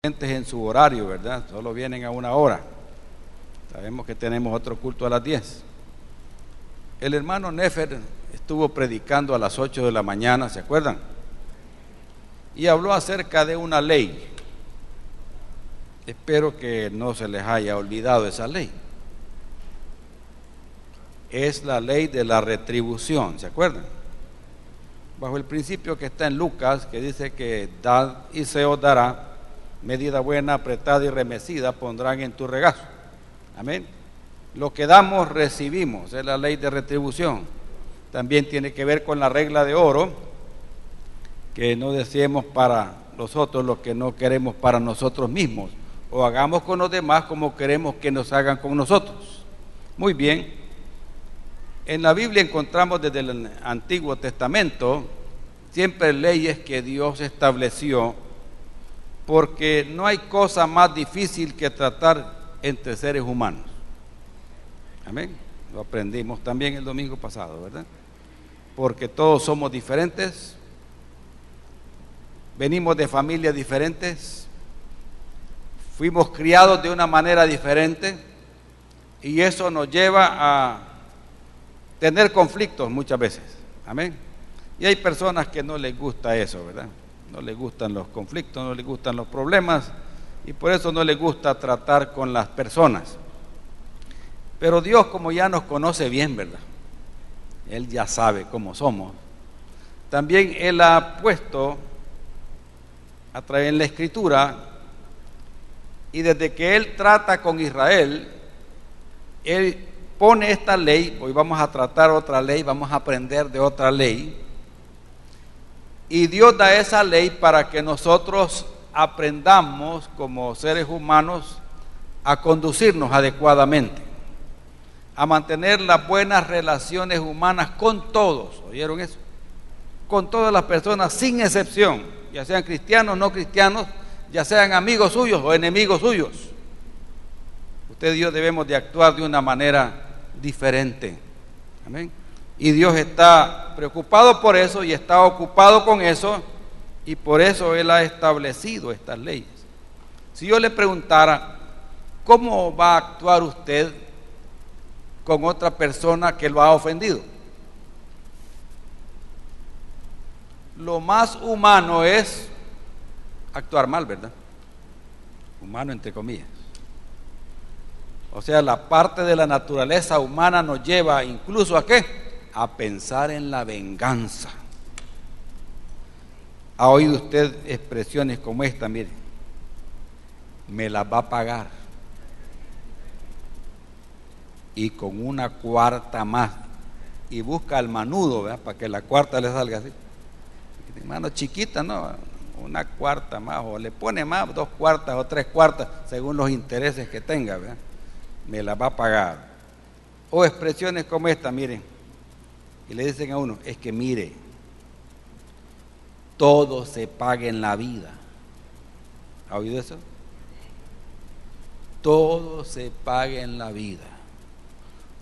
En su horario, ¿verdad? Solo vienen a una hora. Sabemos que tenemos otro culto a las 10. El hermano Nefer estuvo predicando a las 8 de la mañana, ¿se acuerdan? Y habló acerca de una ley. Espero que no se les haya olvidado esa ley. Es la ley de la retribución, ¿se acuerdan? Bajo el principio que está en Lucas, que dice que dad y se os dará, medida buena, apretada y remecida pondrán en tu regazo. Amén. Lo que damos, recibimos. Es la ley de retribución. También tiene que ver con la regla de oro, que no deseemos para nosotros lo que no queremos para nosotros mismos, o hagamos con los demás como queremos que nos hagan con nosotros. Muy bien. En la Biblia encontramos desde el Antiguo Testamento siempre leyes que Dios estableció, porque no hay cosa más difícil que tratar entre seres humanos. Amén. Lo aprendimos también el domingo pasado, ¿verdad? Porque todos somos diferentes, venimos de familias diferentes, fuimos criados de una manera diferente, y eso nos lleva a tener conflictos muchas veces. Amén. Y hay personas que no les gusta eso, ¿verdad? No les gustan los conflictos, no les gustan los problemas, y por eso no les gusta tratar con las personas. Pero Dios, como ya nos conoce bien, ¿verdad? Él ya sabe cómo somos. También Él ha puesto a través de la Escritura, y desde que Él trata con Israel, Él pone esta ley. Hoy vamos a tratar otra ley, vamos a aprender de otra ley. Y Dios da esa ley para que nosotros aprendamos como seres humanos a conducirnos adecuadamente, a mantener las buenas relaciones humanas con todos. ¿Oyeron eso? Con todas las personas sin excepción, ya sean cristianos, no cristianos, ya sean amigos suyos o enemigos suyos. Usted y yo debemos de actuar de una manera diferente. Amén. Y Dios está preocupado por eso y está ocupado con eso, y por eso Él ha establecido estas leyes. Si yo le preguntara, ¿cómo va a actuar usted con otra persona que lo ha ofendido? Lo más humano es actuar mal, ¿verdad? Humano entre comillas. O sea, la parte de la naturaleza humana nos lleva incluso ¿a qué? A pensar en la venganza. ¿Ha oído usted expresiones como esta? Mire, me las va a pagar, y con una cuarta más, y busca al manudo, ¿verdad? Para que la cuarta le salga así. Mano chiquita, no, una cuarta más, o le pone más, 2 cuartas o 3 cuartas, según los intereses que tenga, ¿verdad? Me la va a pagar. O expresiones como esta, miren, y le dicen a uno, es que mire, todo se paga en la vida. ¿Ha oído eso? Todo se paga en la vida.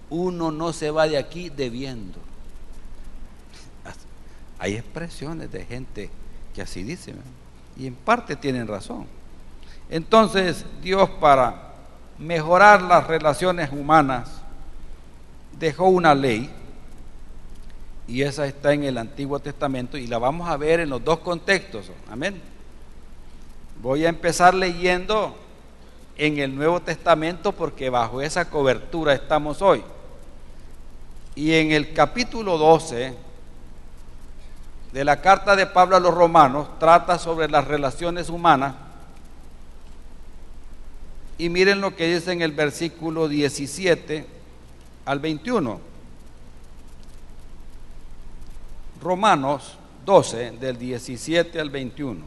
Uno no se va de aquí debiendo. Hay expresiones de gente que así dice, ¿verdad? Y en parte tienen razón. Entonces, Dios, para mejorar las relaciones humanas, dejó una ley, y esa está en el Antiguo Testamento, y la vamos a ver en los dos contextos. Amén. Voy a empezar leyendo en el Nuevo Testamento, porque bajo esa cobertura estamos hoy. Y en el capítulo 12 de la carta de Pablo a los Romanos, trata sobre las relaciones humanas. Y miren lo que dice en el versículo 17 al 21. Romanos 12, del 17 al 21.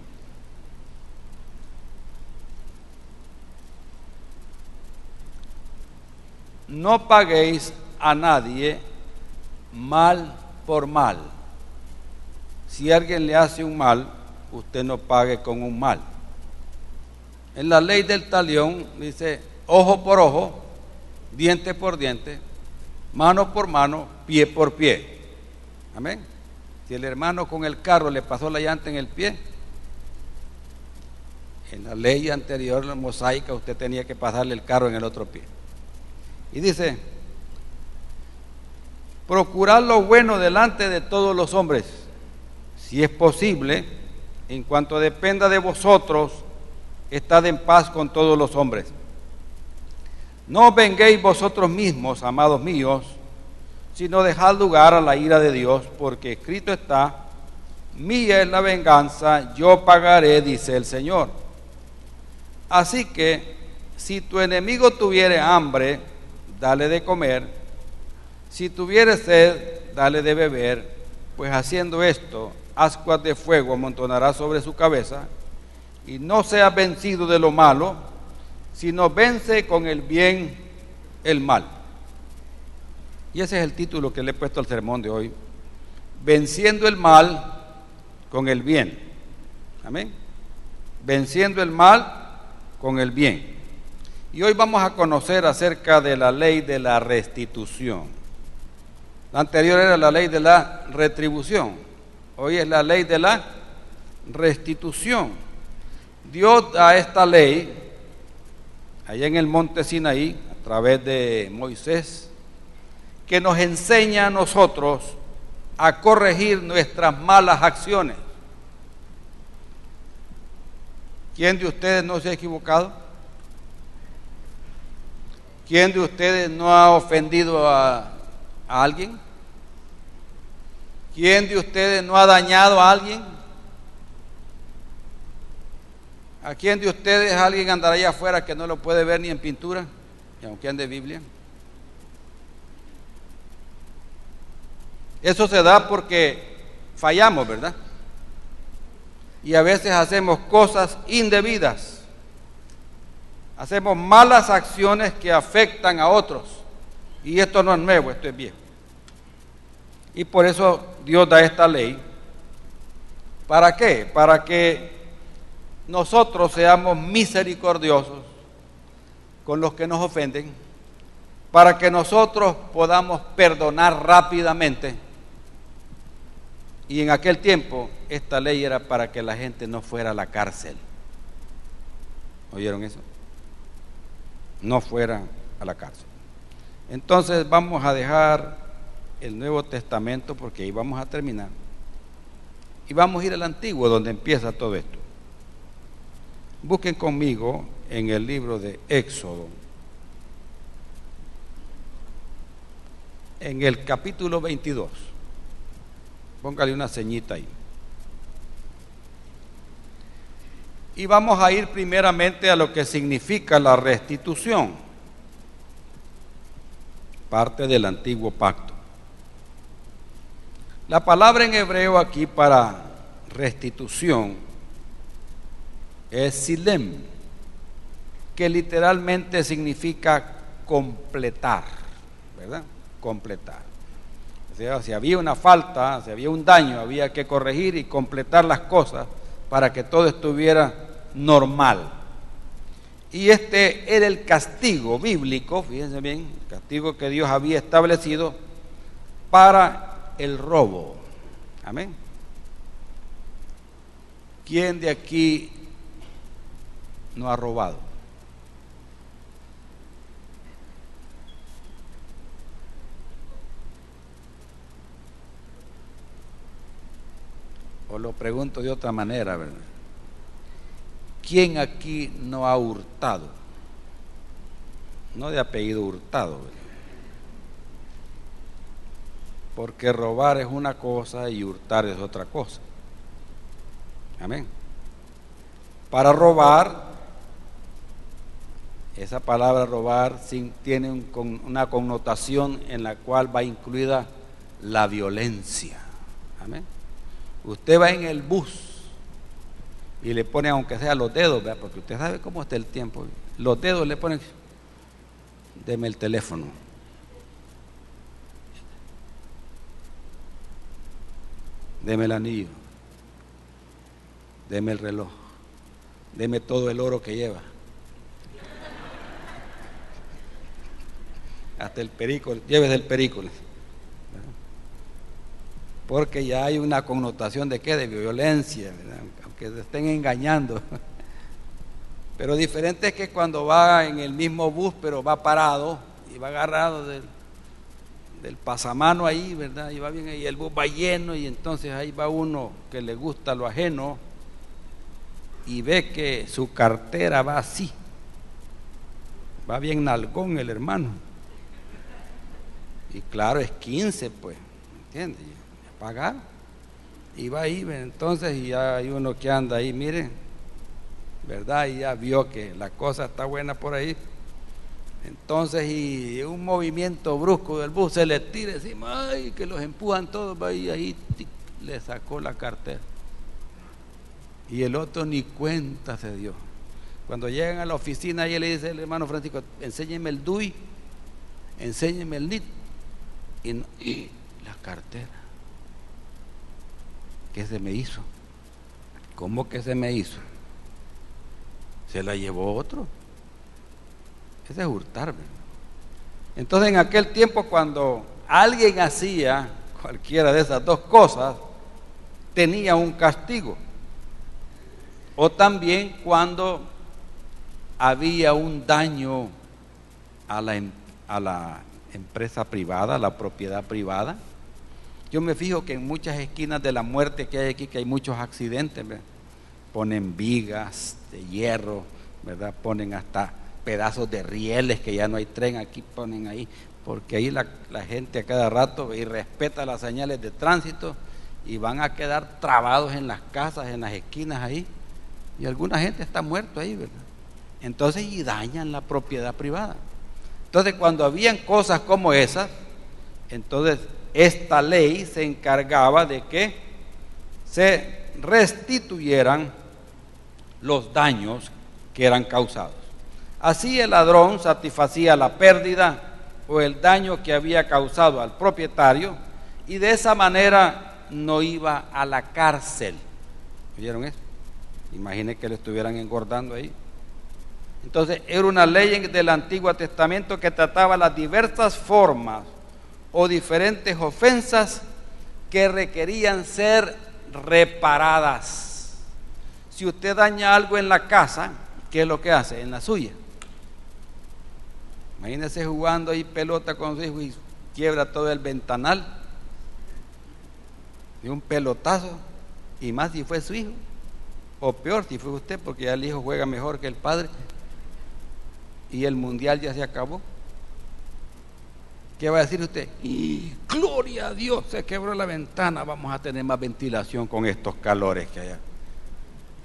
No paguéis a nadie mal por mal. Si alguien le hace un mal, usted no pague con un mal. En la ley del talión dice ojo por ojo, diente por diente, mano por mano, pie por pie. Amén. Si el hermano con el carro le pasó la llanta en el pie, En la ley anterior, la mosaica, usted tenía que pasarle el carro en el otro pie. Y dice, procurad lo bueno delante de todos los hombres, si es posible, en cuanto dependa de vosotros, estad en paz con todos los hombres. No os venguéis vosotros mismos, amados míos, sino dejad lugar a la ira de Dios, porque escrito está, mía es la venganza, yo pagaré, dice el Señor. Así que, si tu enemigo tuviere hambre, dale de comer, si tuviere sed, dale de beber, pues haciendo esto, ascuas de fuego amontonará sobre su cabeza, y no seas vencido de lo malo, sino vence con el bien el mal. Y ese es el título que le he puesto al sermón de hoy, venciendo el mal con el bien. Amén. Venciendo el mal con el bien. Y hoy vamos a conocer acerca de la ley de la restitución. La anterior era la ley de la retribución. Hoy es la ley de la restitución. Dios da esta ley allá en el monte Sinaí, a través de Moisés, que nos enseña a nosotros a corregir nuestras malas acciones. ¿Quién de ustedes no se ha equivocado? ¿Quién de ustedes no ha ofendido a alguien? ¿Quién de ustedes no ha dañado a alguien? ¿A quién de ustedes alguien andará allá afuera que no lo puede ver ni en pintura, y aunque ande Biblia? Eso se da porque fallamos, ¿verdad? Y a veces hacemos cosas indebidas. Hacemos malas acciones que afectan a otros. Y esto no es nuevo, esto es viejo. Y por eso Dios da esta ley. ¿Para qué? Para que nosotros seamos misericordiosos con los que nos ofenden, para que nosotros podamos perdonar rápidamente. Y en aquel tiempo esta ley era para que la gente no fuera a la cárcel. ¿Oyeron eso? No fuera a la cárcel. Entonces vamos a dejar el Nuevo Testamento porque ahí vamos a terminar. Y vamos a ir al Antiguo donde empieza todo esto. Busquen conmigo en el libro de Éxodo, en el capítulo 22. Póngale una ceñita ahí. Y vamos a ir primeramente a lo que significa la restitución, parte del antiguo pacto. La palabra en hebreo aquí para restitución es silem, que literalmente significa completar, ¿verdad? Completar. O sea, si había una falta, si había un daño, había que corregir y completar las cosas para que todo estuviera normal. Y este era el castigo bíblico, fíjense bien, el castigo que Dios había establecido para el robo. Amén. ¿Quién de aquí no ha robado? O lo pregunto de otra manera, ¿verdad? ¿Quién aquí no ha hurtado? No de apellido Hurtado, ¿verdad? Porque robar es una cosa y hurtar es otra cosa. Amén. Para robar, esa palabra robar tiene una connotación en la cual va incluida la violencia. Amén. Usted va en el bus y le pone, aunque sea los dedos, ¿verdad? Porque usted sabe cómo está el tiempo. Los dedos le ponen, deme el teléfono. Deme el anillo. Deme el reloj. Deme todo el oro que lleva. Hasta el perico, llévese el perico. Porque ya hay una connotación de qué, de violencia, ¿verdad? Aunque se estén engañando. Pero diferente es que cuando va en el mismo bus, pero va parado y va agarrado del pasamano ahí, ¿verdad? Y va bien ahí, el bus va lleno y entonces ahí va uno que le gusta lo ajeno y ve que su cartera va así, va bien nalgón el hermano. Y claro, es 15, pues, ¿entiendes? Pagar. Y va ahí, entonces, y ya hay uno que anda ahí, mire, ¿verdad? Y ya vio que la cosa está buena por ahí. Entonces, y un movimiento brusco del bus se le tira encima, ay, que los empujan todos, va ahí tic, le sacó la cartera. Y el otro ni cuenta se dio. Cuando llegan a la oficina, ahí le dice el hermano Francisco, enséñeme el DUI, enséñeme el NIT. Y la cartera, ¿qué se me hizo? ¿Cómo que se me hizo? Se la llevó otro. Ese es hurtar, ¿verdad? Entonces, en aquel tiempo, cuando alguien hacía cualquiera de esas dos cosas, tenía un castigo. O también cuando había un daño a la empresa privada, a la propiedad privada. Yo me fijo que en muchas esquinas de la muerte que hay aquí, que hay muchos accidentes, ¿verdad? Ponen vigas de hierro, ¿verdad? Ponen hasta pedazos de rieles, que ya no hay tren, aquí ponen ahí, porque ahí la gente a cada rato irrespeta las señales de tránsito y van a quedar trabados en las casas, en las esquinas ahí, y alguna gente está muerto ahí, ¿verdad? Entonces, y dañan la propiedad privada. Entonces, cuando habían cosas como esas, entonces esta ley se encargaba de que se restituyeran los daños que eran causados. Así el ladrón satisfacía la pérdida o el daño que había causado al propietario y de esa manera no iba a la cárcel. ¿Oyeron eso? Imaginen que le estuvieran engordando ahí. Entonces era una ley del Antiguo Testamento que trataba las diversas formas o diferentes ofensas que requerían ser reparadas. Si usted daña algo en la casa, ¿qué es lo que hace? En la suya. Imagínese jugando ahí pelota con su hijo y quiebra todo el ventanal de un pelotazo, y más si fue su hijo, o peor si fue usted, porque ya el hijo juega mejor que el padre y el mundial ya se acabó. ¿Qué va a decir usted? ¡Y gloria a Dios! Se quebró la ventana, vamos a tener más ventilación con estos calores que hay.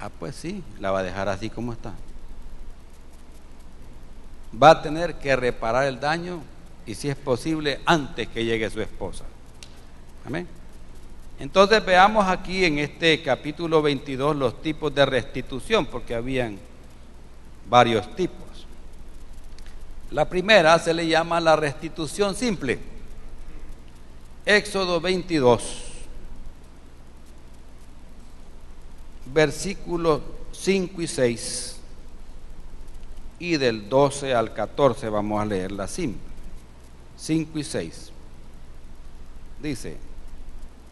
Ah, pues sí, la va a dejar así como está. Va a tener que reparar el daño, y si es posible, antes que llegue su esposa. Amén. Entonces veamos aquí en este capítulo 22 los tipos de restitución, porque habían varios tipos. La primera se le llama la restitución simple. Éxodo 22, versículos 5 y 6, y del 12 al 14 vamos a leer la simple. 5 y 6. Dice: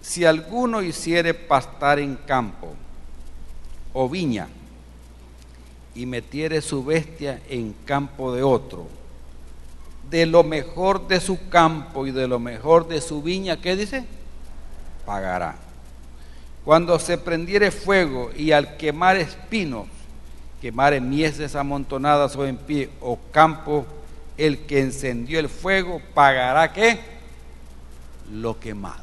si alguno hiciere pastar en campo o viña, y metiere su bestia en campo de otro, de lo mejor de su campo y de lo mejor de su viña, ¿qué dice? Pagará. Cuando se prendiere fuego y al quemar espinos, quemare mieses amontonadas o en pie, o campo, el que encendió el fuego pagará, ¿qué? Lo quemado.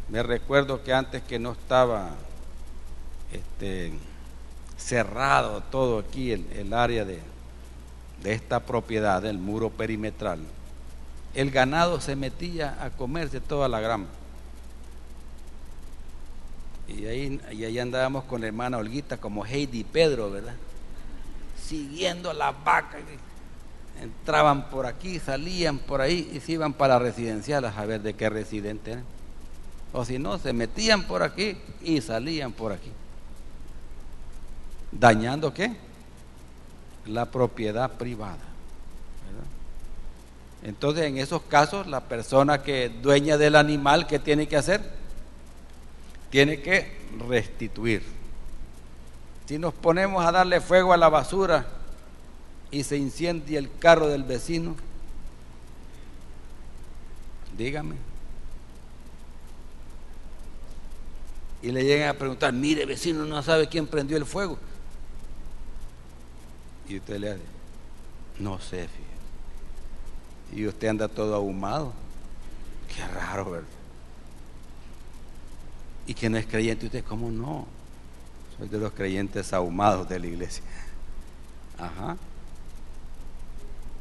Me recuerdo que antes, que no estaba cerrado todo aquí el área de esta propiedad, del muro perimetral, el ganado se metía a comerse toda la grama. Y ahí andábamos con la hermana Olguita como Heidi y Pedro, ¿verdad? Siguiendo las vacas. Entraban por aquí, salían por ahí y se iban para residenciales a ver de qué residente eran. O si no, se metían por aquí y salían por aquí. ¿Dañando qué? La propiedad privada, ¿verdad? Entonces, en esos casos, la persona que dueña del animal, ¿qué tiene que hacer? Tiene que restituir. Si nos ponemos a darle fuego a la basura y se incendia el carro del vecino, dígame, y le llegan a preguntar, mire vecino, no sabe quién prendió el fuego, y usted le dice, no sé, fíjate, y usted anda todo ahumado, qué raro, ¿verdad? Y que no es creyente, usted, ¿cómo no? Soy de los creyentes ahumados de la iglesia. Ajá.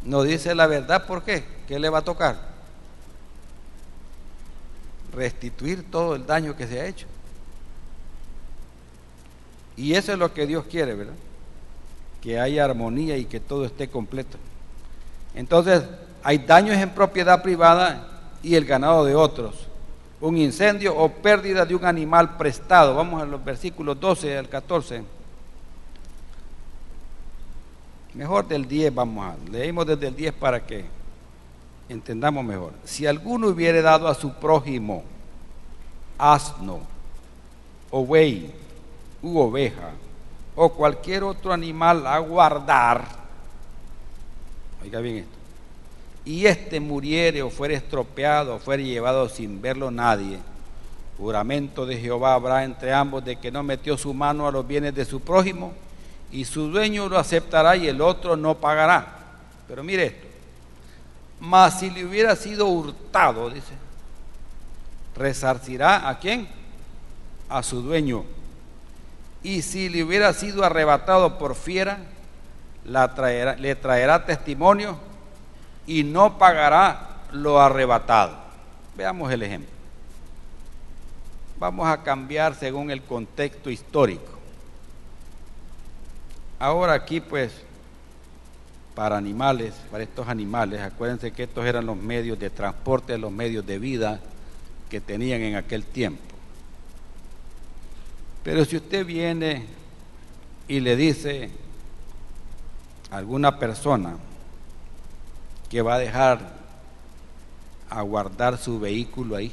No dice la verdad, ¿por qué? ¿Qué le va a tocar? Restituir todo el daño que se ha hecho. Y eso es lo que Dios quiere, ¿verdad? Que haya armonía y que todo esté completo. Entonces, hay daños en propiedad privada y el ganado de otros. Un incendio o pérdida de un animal prestado. Vamos a los versículos 12 al 14. Mejor del 10 vamos a, leímos desde el 10 para que entendamos mejor. Si alguno hubiere dado a su prójimo asno o buey u oveja o cualquier otro animal a guardar, oiga bien esto, y éste muriere o fuere estropeado o fuere llevado sin verlo nadie, juramento de Jehová habrá entre ambos de que no metió su mano a los bienes de su prójimo, y su dueño lo aceptará y el otro no pagará. Pero mire esto, mas si le hubiera sido hurtado, dice, resarcirá ¿a quién? A su dueño. Y si le hubiera sido arrebatado por fiera, le traerá testimonio y no pagará lo arrebatado. Veamos el ejemplo. Vamos a cambiar según el contexto histórico. Ahora aquí pues, para animales, para estos animales, acuérdense que estos eran los medios de transporte, los medios de vida que tenían en aquel tiempo. Pero si usted viene y le dice a alguna persona que va a dejar a guardar su vehículo ahí,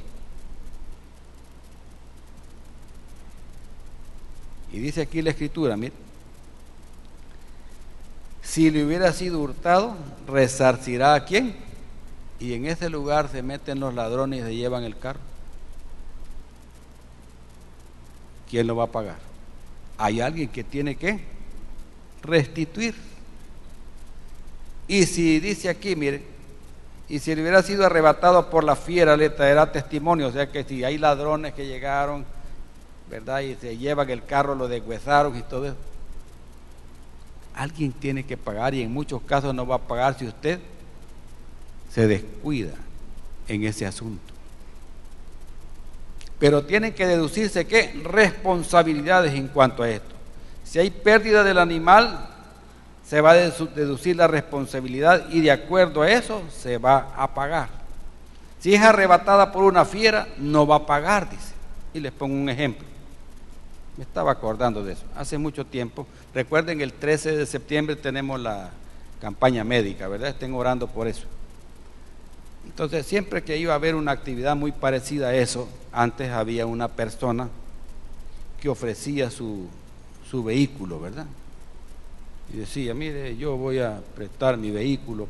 y dice aquí la escritura, mire, si le hubiera sido hurtado, resarcirá ¿a quién? Y en ese lugar se meten los ladrones y se llevan el carro. ¿Quién lo va a pagar? Hay alguien que tiene que restituir. Y si dice aquí, mire, y si le hubiera sido arrebatado por la fiera, le traerá testimonio. O sea que si hay ladrones que llegaron, ¿verdad? Y se llevan el carro, lo deshuesaron y todo eso. Alguien tiene que pagar, y en muchos casos no va a pagar si usted se descuida en ese asunto. Pero tienen que deducirse ¿qué? Responsabilidades en cuanto a esto. Si hay pérdida del animal, se va a deducir la responsabilidad y de acuerdo a eso se va a pagar. Si es arrebatada por una fiera, no va a pagar, dice. Y les pongo un ejemplo. Me estaba acordando de eso. Hace mucho tiempo, recuerden el 13 de septiembre tenemos la campaña médica, ¿verdad? Estén orando por eso. Entonces, siempre que iba a haber una actividad muy parecida a eso, antes había una persona que ofrecía su vehículo, ¿verdad? Y decía, mire, yo voy a prestar mi vehículo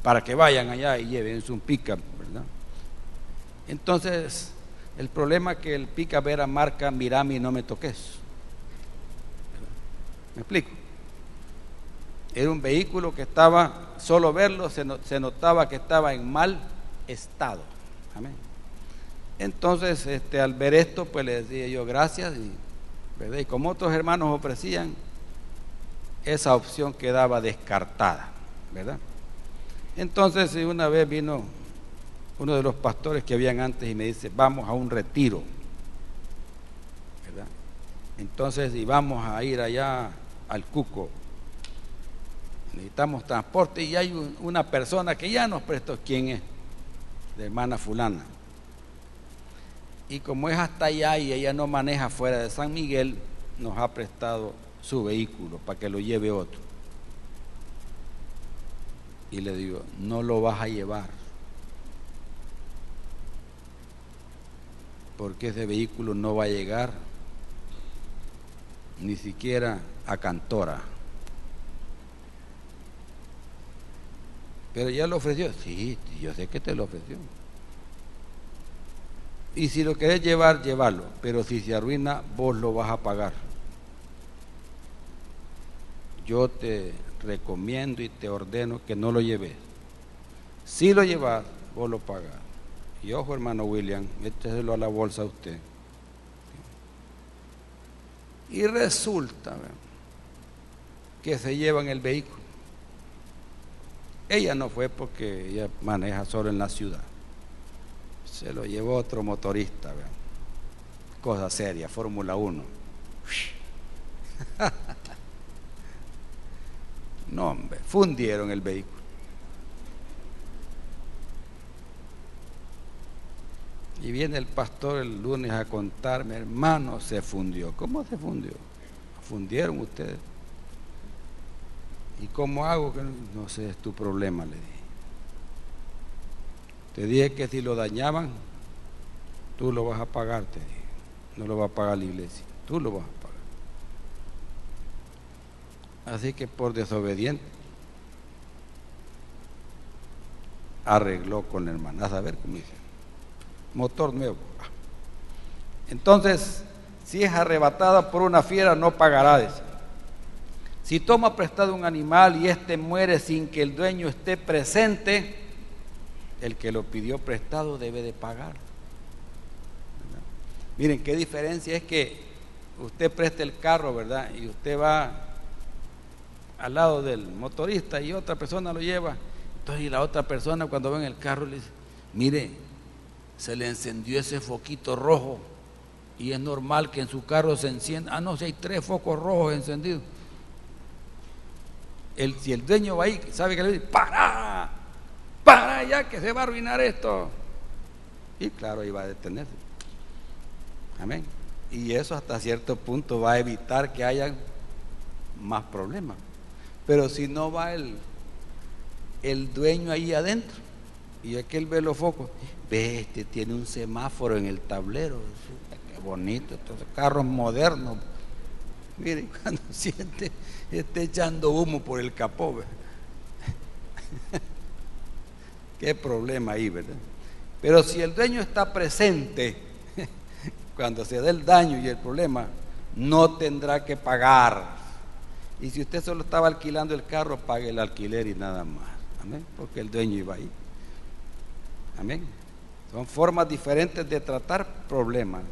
para que vayan allá y lleven un pick-up, ¿verdad? Entonces, el problema es que el pick-up era marca Mirami No Me Toques. ¿Me explico? Era un vehículo que estaba, solo verlo se notaba que estaba en mal estado. Amén. Entonces, al ver esto, pues le decía yo gracias, ¿verdad? Y como otros hermanos ofrecían, esa opción quedaba descartada, ¿verdad? Entonces, una vez vino uno de los pastores que habían antes y me dice, vamos a un retiro, ¿verdad? Entonces, y vamos a ir allá al Cuco. Necesitamos transporte y hay una persona que ya nos prestó. ¿Quién es? La hermana fulana. Y como es hasta allá y ella no maneja fuera de San Miguel, nos ha prestado su vehículo para que lo lleve otro. Y le digo, no lo vas a llevar, porque ese vehículo no va a llegar ni siquiera a Cantora. Pero ya lo ofreció. Sí, yo sé que te lo ofreció. Y si lo querés llevar, llévalo. Pero si se arruina, vos lo vas a pagar. Yo te recomiendo y te ordeno que no lo lleves. Si lo llevas, vos lo pagas. Y ojo, hermano William, écheselo a la bolsa a usted. Y resulta que se llevan el vehículo. Ella no fue porque ella maneja solo en la ciudad. Se lo llevó otro motorista, ¿verdad? Cosa seria, Fórmula 1. No, hombre, fundieron el vehículo. Y viene el pastor el lunes a contarme, hermano, se fundió. ¿Cómo se fundió? ¿Fundieron ustedes? ¿Y cómo hago? Que no sé, es tu problema, le dije. Te dije que si lo dañaban, tú lo vas a pagar, te dije. No lo va a pagar la iglesia, tú lo vas a pagar. Así que por desobediente, arregló con la hermana. A ver cómo dice. Motor nuevo. Entonces, si es arrebatada por una fiera, no pagará, dice. Si toma prestado un animal y éste muere sin que el dueño esté presente, el que lo pidió prestado debe de pagar. ¿Verdad? Miren qué diferencia es que usted preste el carro, ¿verdad? Y usted va al lado del motorista y otra persona lo lleva. Entonces, y la otra persona cuando ve en el carro le dice, mire, se le encendió ese foquito rojo y es normal que en su carro se encienda. Ah, no, si hay 3 focos rojos encendidos. Si el dueño va ahí, sabe que le dice, para ya que se va a arruinar esto. Y claro, ahí va a detenerse. Amén. Y eso hasta cierto punto va a evitar que haya más problemas. Pero si no va el dueño ahí adentro y aquel ve los focos, ve, este tiene un semáforo en el tablero, qué bonito, estos carros modernos. Miren, cuando siente, está echando humo por el capó, ¿verdad? Qué problema ahí, ¿verdad? Pero si el dueño está presente, cuando se da el daño y el problema, no tendrá que pagar. Y si usted solo estaba alquilando el carro, pague el alquiler y nada más. Amén, porque el dueño iba ahí. Amén. Son formas diferentes de tratar problemas.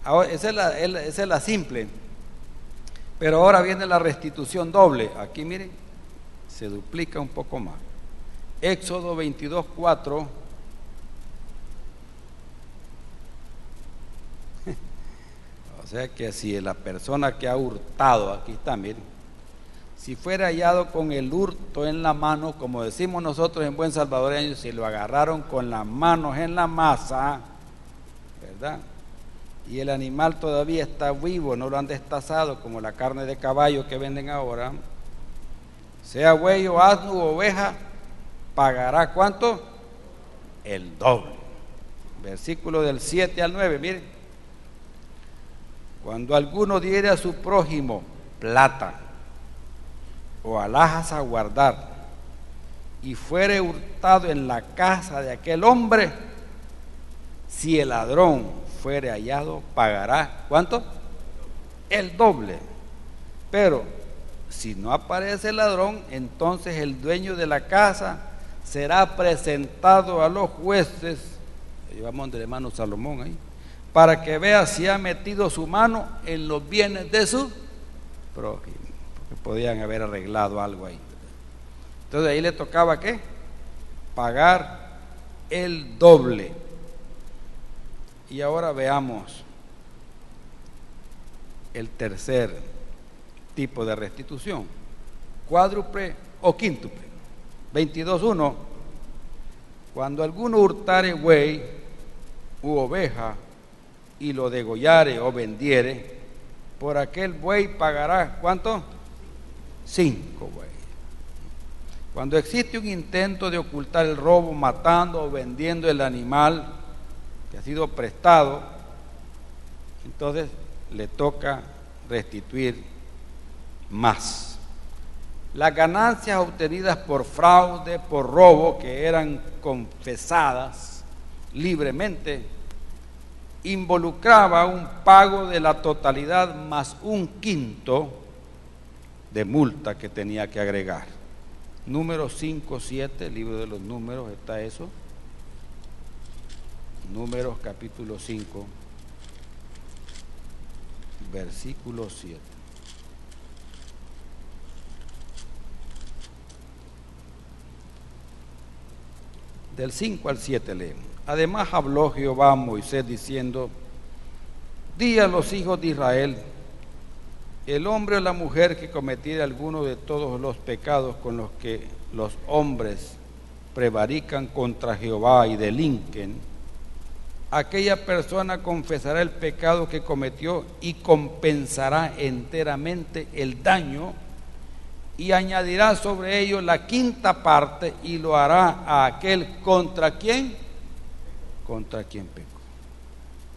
Ahora, esa es la simple. Pero ahora viene la restitución doble. Aquí miren, se duplica un poco más. Éxodo 22:4. O sea que si la persona que ha hurtado, aquí está, miren, si fuera hallado con el hurto en la mano, como decimos nosotros en buen salvadoreño, si lo agarraron con las manos en la masa, ¿verdad? Y el animal todavía está vivo, no lo han destazado como la carne de caballo que venden ahora, sea buey o asno u oveja, pagará ¿cuánto? El doble. Versículo del 7 al 9, miren. Cuando alguno diere a su prójimo plata o alhajas a guardar y fuere hurtado en la casa de aquel hombre, si el ladrón fuere hallado, pagará ¿cuánto? El doble. Pero si no aparece el ladrón, entonces el dueño de la casa será presentado a los jueces, llevamos del hermano Salomón ahí, para que vea si ha metido su mano en los bienes de su prójimo, porque podían haber arreglado algo ahí. Entonces ahí le tocaba ¿qué? Pagar el doble. Y ahora veamos el tercer tipo de restitución, cuádruple o quíntuple. 22:1. Cuando alguno hurtare buey u oveja y lo degollare o vendiere, por aquel buey pagará ¿cuánto? 5 bueyes. Cuando existe un intento de ocultar el robo, matando o vendiendo el animal que ha sido prestado, entonces le toca restituir más. Las ganancias obtenidas por fraude, por robo, que eran confesadas libremente, involucraba un pago de la totalidad más un quinto de multa que tenía que agregar. Números 5, 7, el libro de los números, está eso. Números capítulo 5, versículo 7. Del 5 al 7 leemos. Además habló Jehová a Moisés diciendo: di a los hijos de Israel, el hombre o la mujer que cometiere alguno de todos los pecados con los que los hombres prevarican contra Jehová y delinquen, aquella persona confesará el pecado que cometió y compensará enteramente el daño, y añadirá sobre ello la quinta parte, y lo hará a aquel contra quien pecó.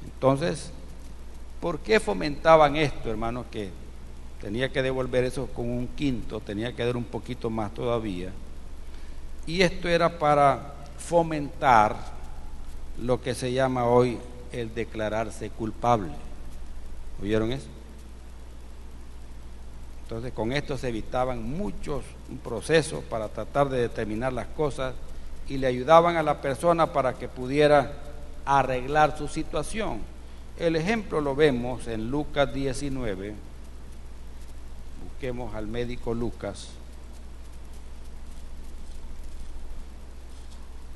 Entonces, ¿por qué fomentaban esto, hermanos? Que tenía que devolver eso con un quinto, tenía que dar un poquito más todavía. Y esto era para fomentar lo que se llama hoy el declararse culpable. ¿Oyeron eso? Entonces, con esto se evitaban muchos procesos para tratar de determinar las cosas y le ayudaban a la persona para que pudiera arreglar su situación. El ejemplo lo vemos en Lucas 19. Busquemos al médico Lucas.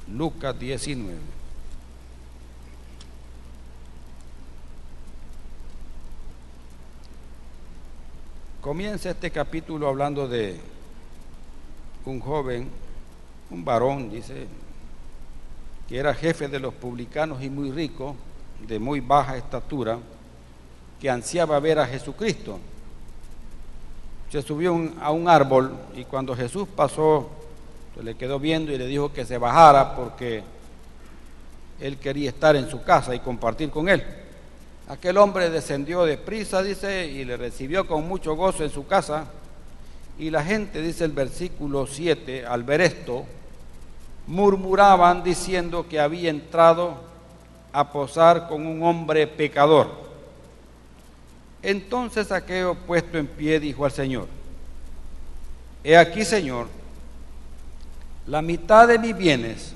Lucas 19. Comienza este capítulo hablando de un joven, un varón, dice, que era jefe de los publicanos y muy rico, de muy baja estatura, que ansiaba ver a Jesucristo. Se subió a un árbol y cuando Jesús pasó, se le quedó viendo y le dijo que se bajara porque él quería estar en su casa y compartir con él. Aquel hombre descendió deprisa, dice, y le recibió con mucho gozo en su casa. Y la gente, dice el versículo 7, al ver esto, murmuraban diciendo que había entrado a posar con un hombre pecador. Entonces Zaqueo, puesto en pie, dijo al Señor: he aquí, Señor, la mitad de mis bienes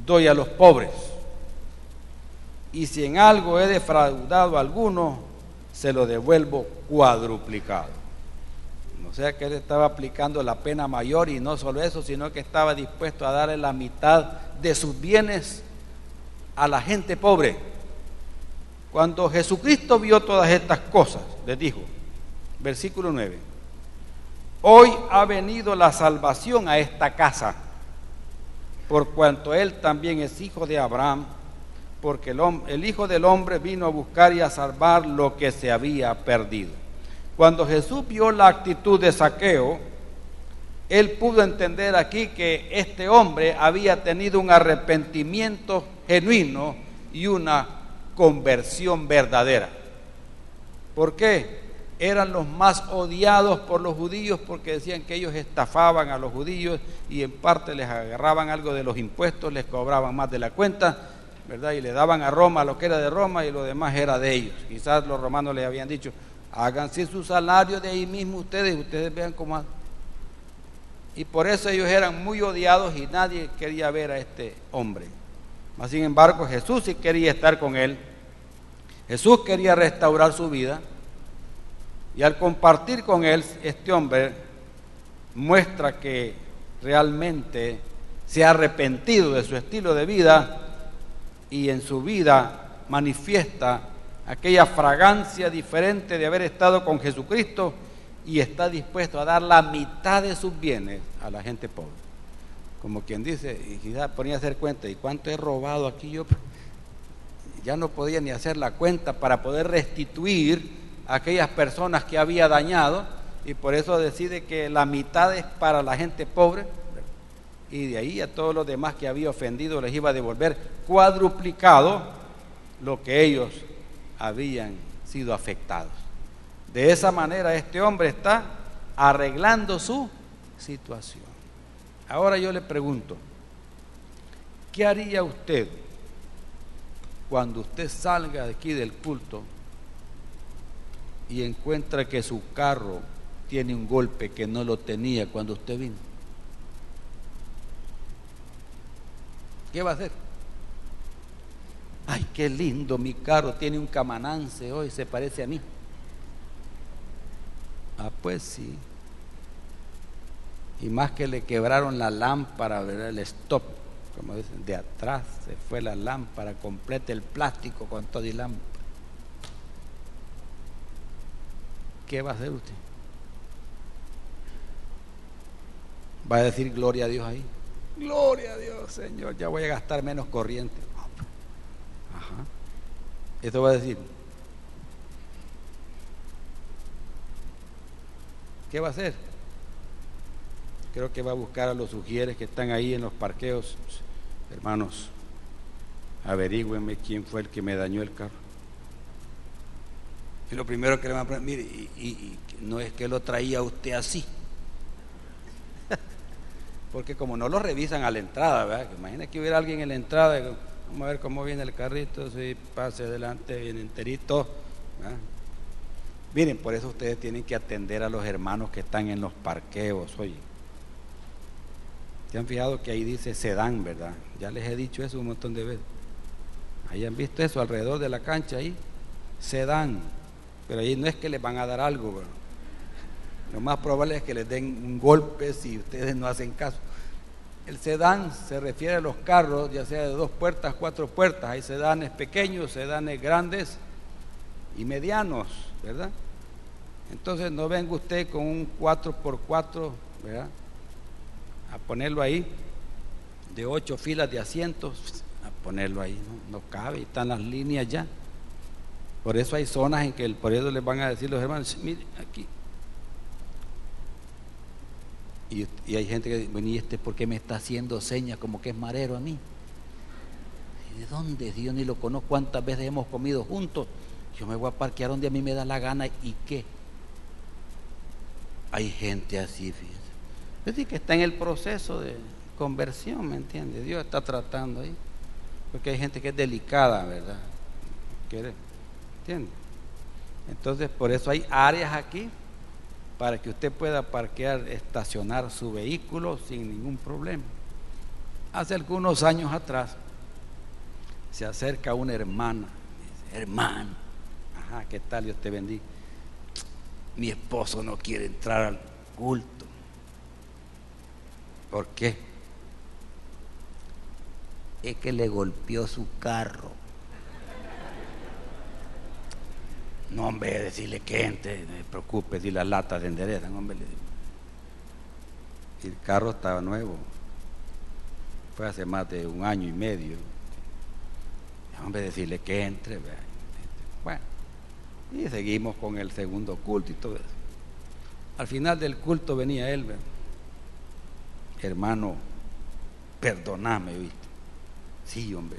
doy a los pobres, y si en algo he defraudado a alguno, se lo devuelvo cuadruplicado. O sea que él estaba aplicando la pena mayor, y no solo eso, sino que estaba dispuesto a darle la mitad de sus bienes a la gente pobre. Cuando Jesucristo vio todas estas cosas, les dijo, versículo 9: hoy ha venido la salvación a esta casa, por cuanto él también es hijo de Abraham, porque el Hijo del Hombre vino a buscar y a salvar lo que se había perdido. Cuando Jesús vio la actitud de Zaqueo, él pudo entender aquí que este hombre había tenido un arrepentimiento genuino y una conversión verdadera. ¿Por qué? Eran los más odiados por los judíos porque decían que ellos estafaban a los judíos y en parte les agarraban algo de los impuestos, les cobraban más de la cuenta, ¿verdad? Y le daban a Roma lo que era de Roma y lo demás era de ellos. Quizás los romanos les habían dicho: háganse su salario de ahí mismo ustedes vean cómo hacen. Y por eso ellos eran muy odiados y nadie quería ver a este hombre. Mas sin embargo, Jesús sí quería estar con él. Jesús quería restaurar su vida. Y al compartir con él, este hombre muestra que realmente se ha arrepentido de su estilo de vida y en su vida manifiesta aquella fragancia diferente de haber estado con Jesucristo y está dispuesto a dar la mitad de sus bienes a la gente pobre. Como quien dice, y quizás ponía a hacer cuenta, ¿y cuánto he robado aquí yo? Ya no podía ni hacer la cuenta para poder restituir a aquellas personas que había dañado, y por eso decide que la mitad es para la gente pobre, y de ahí a todos los demás que había ofendido les iba a devolver cuadruplicado lo que ellos habían sido afectados. De esa manera este hombre está arreglando su situación. Ahora yo le pregunto, ¿qué haría usted cuando usted salga de aquí del culto y encuentra que su carro tiene un golpe que no lo tenía cuando usted vino? ¿Qué va a hacer? Ay, qué lindo mi carro, tiene un Camanance hoy, se parece a mí. Ah, pues sí. Y más que le quebraron la lámpara, ¿verdad? El stop, como dicen, de atrás se fue la lámpara completa, el plástico con todo y lámpara. ¿Qué va a hacer usted? ¿Va a decir gloria a Dios ahí? Gloria a Dios, Señor, ya voy a gastar menos corriente. Ajá. Esto va a decir. ¿Qué va a hacer? Creo que va a buscar a los sugieres que están ahí en los parqueos. Hermanos, averígüenme quién fue el que me dañó el carro. Y lo primero que le van a preguntar, mire, y no es que lo traía usted así. Porque como no lo revisan a la entrada, ¿verdad? Imagina que hubiera alguien en la entrada, vamos a ver cómo viene el carrito, si pase adelante, viene enterito, ¿verdad? Miren, por eso ustedes tienen que atender a los hermanos que están en los parqueos, oye. ¿Se han fijado que ahí dice sedán, verdad? Ya les he dicho eso un montón de veces. Ahí han visto eso alrededor de la cancha, ahí, sedán. Pero ahí no es que les van a dar algo, ¿verdad? Lo más probable es que les den un golpe si ustedes no hacen caso. El sedán se refiere a los carros, ya sea de 2 puertas, 4 puertas. Hay sedanes pequeños, sedanes grandes y medianos, ¿verdad? Entonces no venga usted con un 4x4, ¿verdad? A ponerlo ahí, de 8 filas de asientos, a ponerlo ahí, no cabe, están las líneas ya. Por eso hay zonas en que por eso les van a decir los hermanos, mire, aquí. Y hay gente que dice, bueno, ¿y por qué me está haciendo señas como que es marero a mí? ¿De dónde? Si yo ni lo conozco, ¿cuántas veces hemos comido juntos? Yo me voy a parquear donde a mí me da la gana, ¿y qué? Hay gente así, fíjense. Es decir, que está en el proceso de conversión, ¿me entiende? Dios está tratando ahí. Porque hay gente que es delicada, ¿verdad? ¿Entiende? Entonces, por eso hay áreas aquí para que usted pueda parquear, estacionar su vehículo sin ningún problema. Hace algunos años atrás se acerca una hermana, dice, hermano, ajá, ¿qué tal? Dios te bendiga. Mi esposo no quiere entrar al culto. ¿Por qué? Es que le golpeó su carro. No, hombre, decirle que entre, no se preocupe, si las latas se enderezan, hombre, le digo. El carro estaba nuevo, fue hace más de 1 año y medio. Hombre, decirle que entre, ¿verdad? Bueno, y seguimos con el segundo culto y todo eso. Al final del culto venía él, ¿verdad? Hermano, perdóname, ¿viste? Sí, hombre,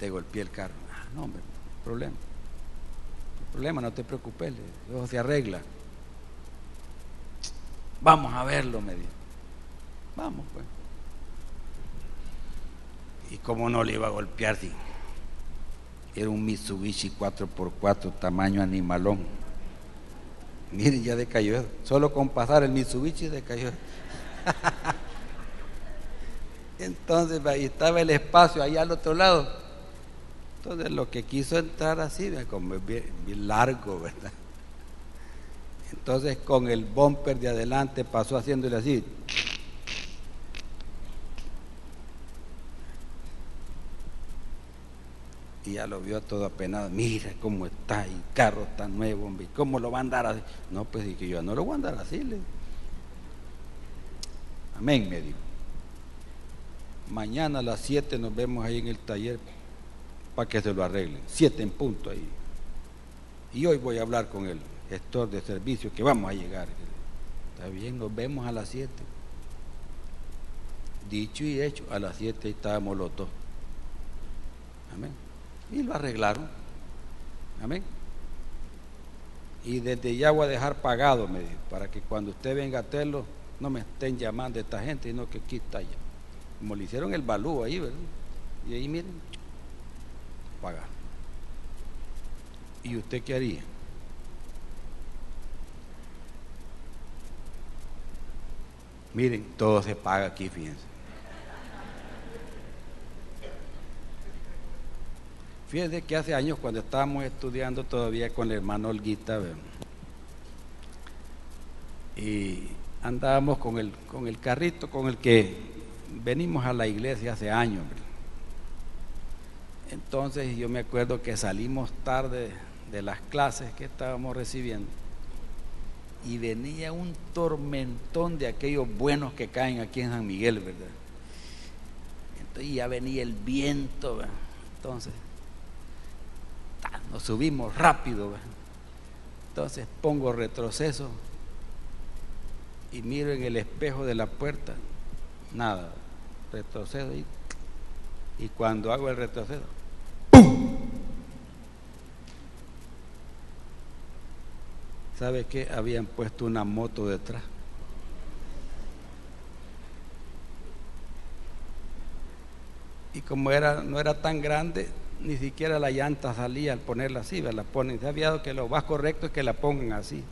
te golpeé el carro. Ah, no, hombre, problema, no te preocupes, eso se arregla. Vamos a verlo, me dijo. Vamos, pues. ¿Y cómo no le iba a golpear si era un Mitsubishi 4x4 tamaño animalón? Miren, ya decayó, solo con pasar el Mitsubishi decayó. Entonces ahí estaba el espacio, allá al otro lado. Entonces lo que quiso entrar así, como bien largo, ¿verdad? Entonces con el bumper de adelante pasó haciéndole así. Y ya lo vio todo apenado. Mira cómo está, el carro está nuevo, hombre. ¿Cómo lo va a andar así? No, pues dije yo, no lo voy a andar así. Amén, me dijo. Mañana a las 7 nos vemos ahí en el taller para que se lo arreglen. 7 en punto ahí. Y hoy voy a hablar con el gestor de servicio que vamos a llegar. Está bien, nos vemos a las 7. Dicho y hecho, a las 7 estábamos los dos. Amén. Y lo arreglaron. Amén. Y desde ya voy a dejar pagado, me dijo, para que cuando usted venga a hacerlo, no me estén llamando esta gente, sino que aquí está ya. Como le hicieron el balú ahí, ¿verdad? Y ahí miren, pagar. ¿Y usted qué haría? Miren, todo se paga aquí, fíjense. Fíjense que hace años, cuando estábamos estudiando todavía con el hermano Olguita, ¿verdad? Y andábamos con el carrito con el que venimos a la iglesia hace años, ¿verdad? Entonces yo me acuerdo que salimos tarde de las clases que estábamos recibiendo y venía un tormentón de aquellos buenos que caen aquí en San Miguel, ¿verdad? Entonces ya venía el viento, ¿verdad? Entonces nos subimos rápido, ¿verdad? Entonces pongo retroceso y miro en el espejo de la puerta, nada, retrocedo y cuando hago el retroceso, ¡pum! ¿Sabe qué? Habían puesto una moto detrás. Y como no era tan grande, ni siquiera la llanta salía al ponerla así, la ponen. Se había dado que lo más correcto es que la pongan así.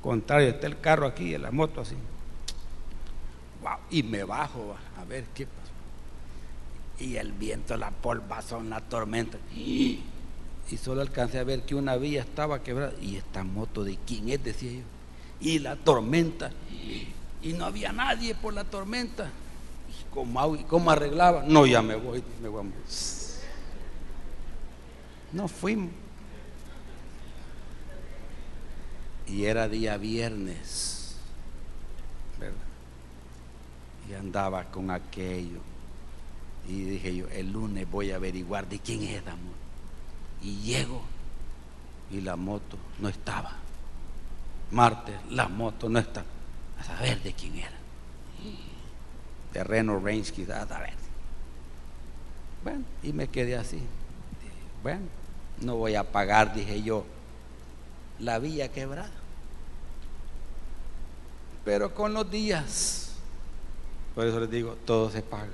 Contrario, está el carro aquí y la moto así. Wow. Y me bajo a ver qué pasó. Y el viento, la polvazón, la tormenta. Y solo alcancé a ver que una vía estaba quebrada. ¿Y esta moto de quién es?, decía yo. Y la tormenta. Y no había nadie por la tormenta. ¿Y cómo arreglaba? No, ya me voy a morir. No fuimos. Y era día viernes, ¿verdad? Y andaba con aquello. Y dije yo, el lunes voy a averiguar de quién es esa moto. Y llego y la moto no estaba. Martes, la moto no estaba. A saber de quién era. De Reno Range, quizás, a saber. Bueno, y me quedé así. Bueno, no voy a pagar, dije yo, la vía quebrada. Pero con los días, por eso les digo, todo se paga.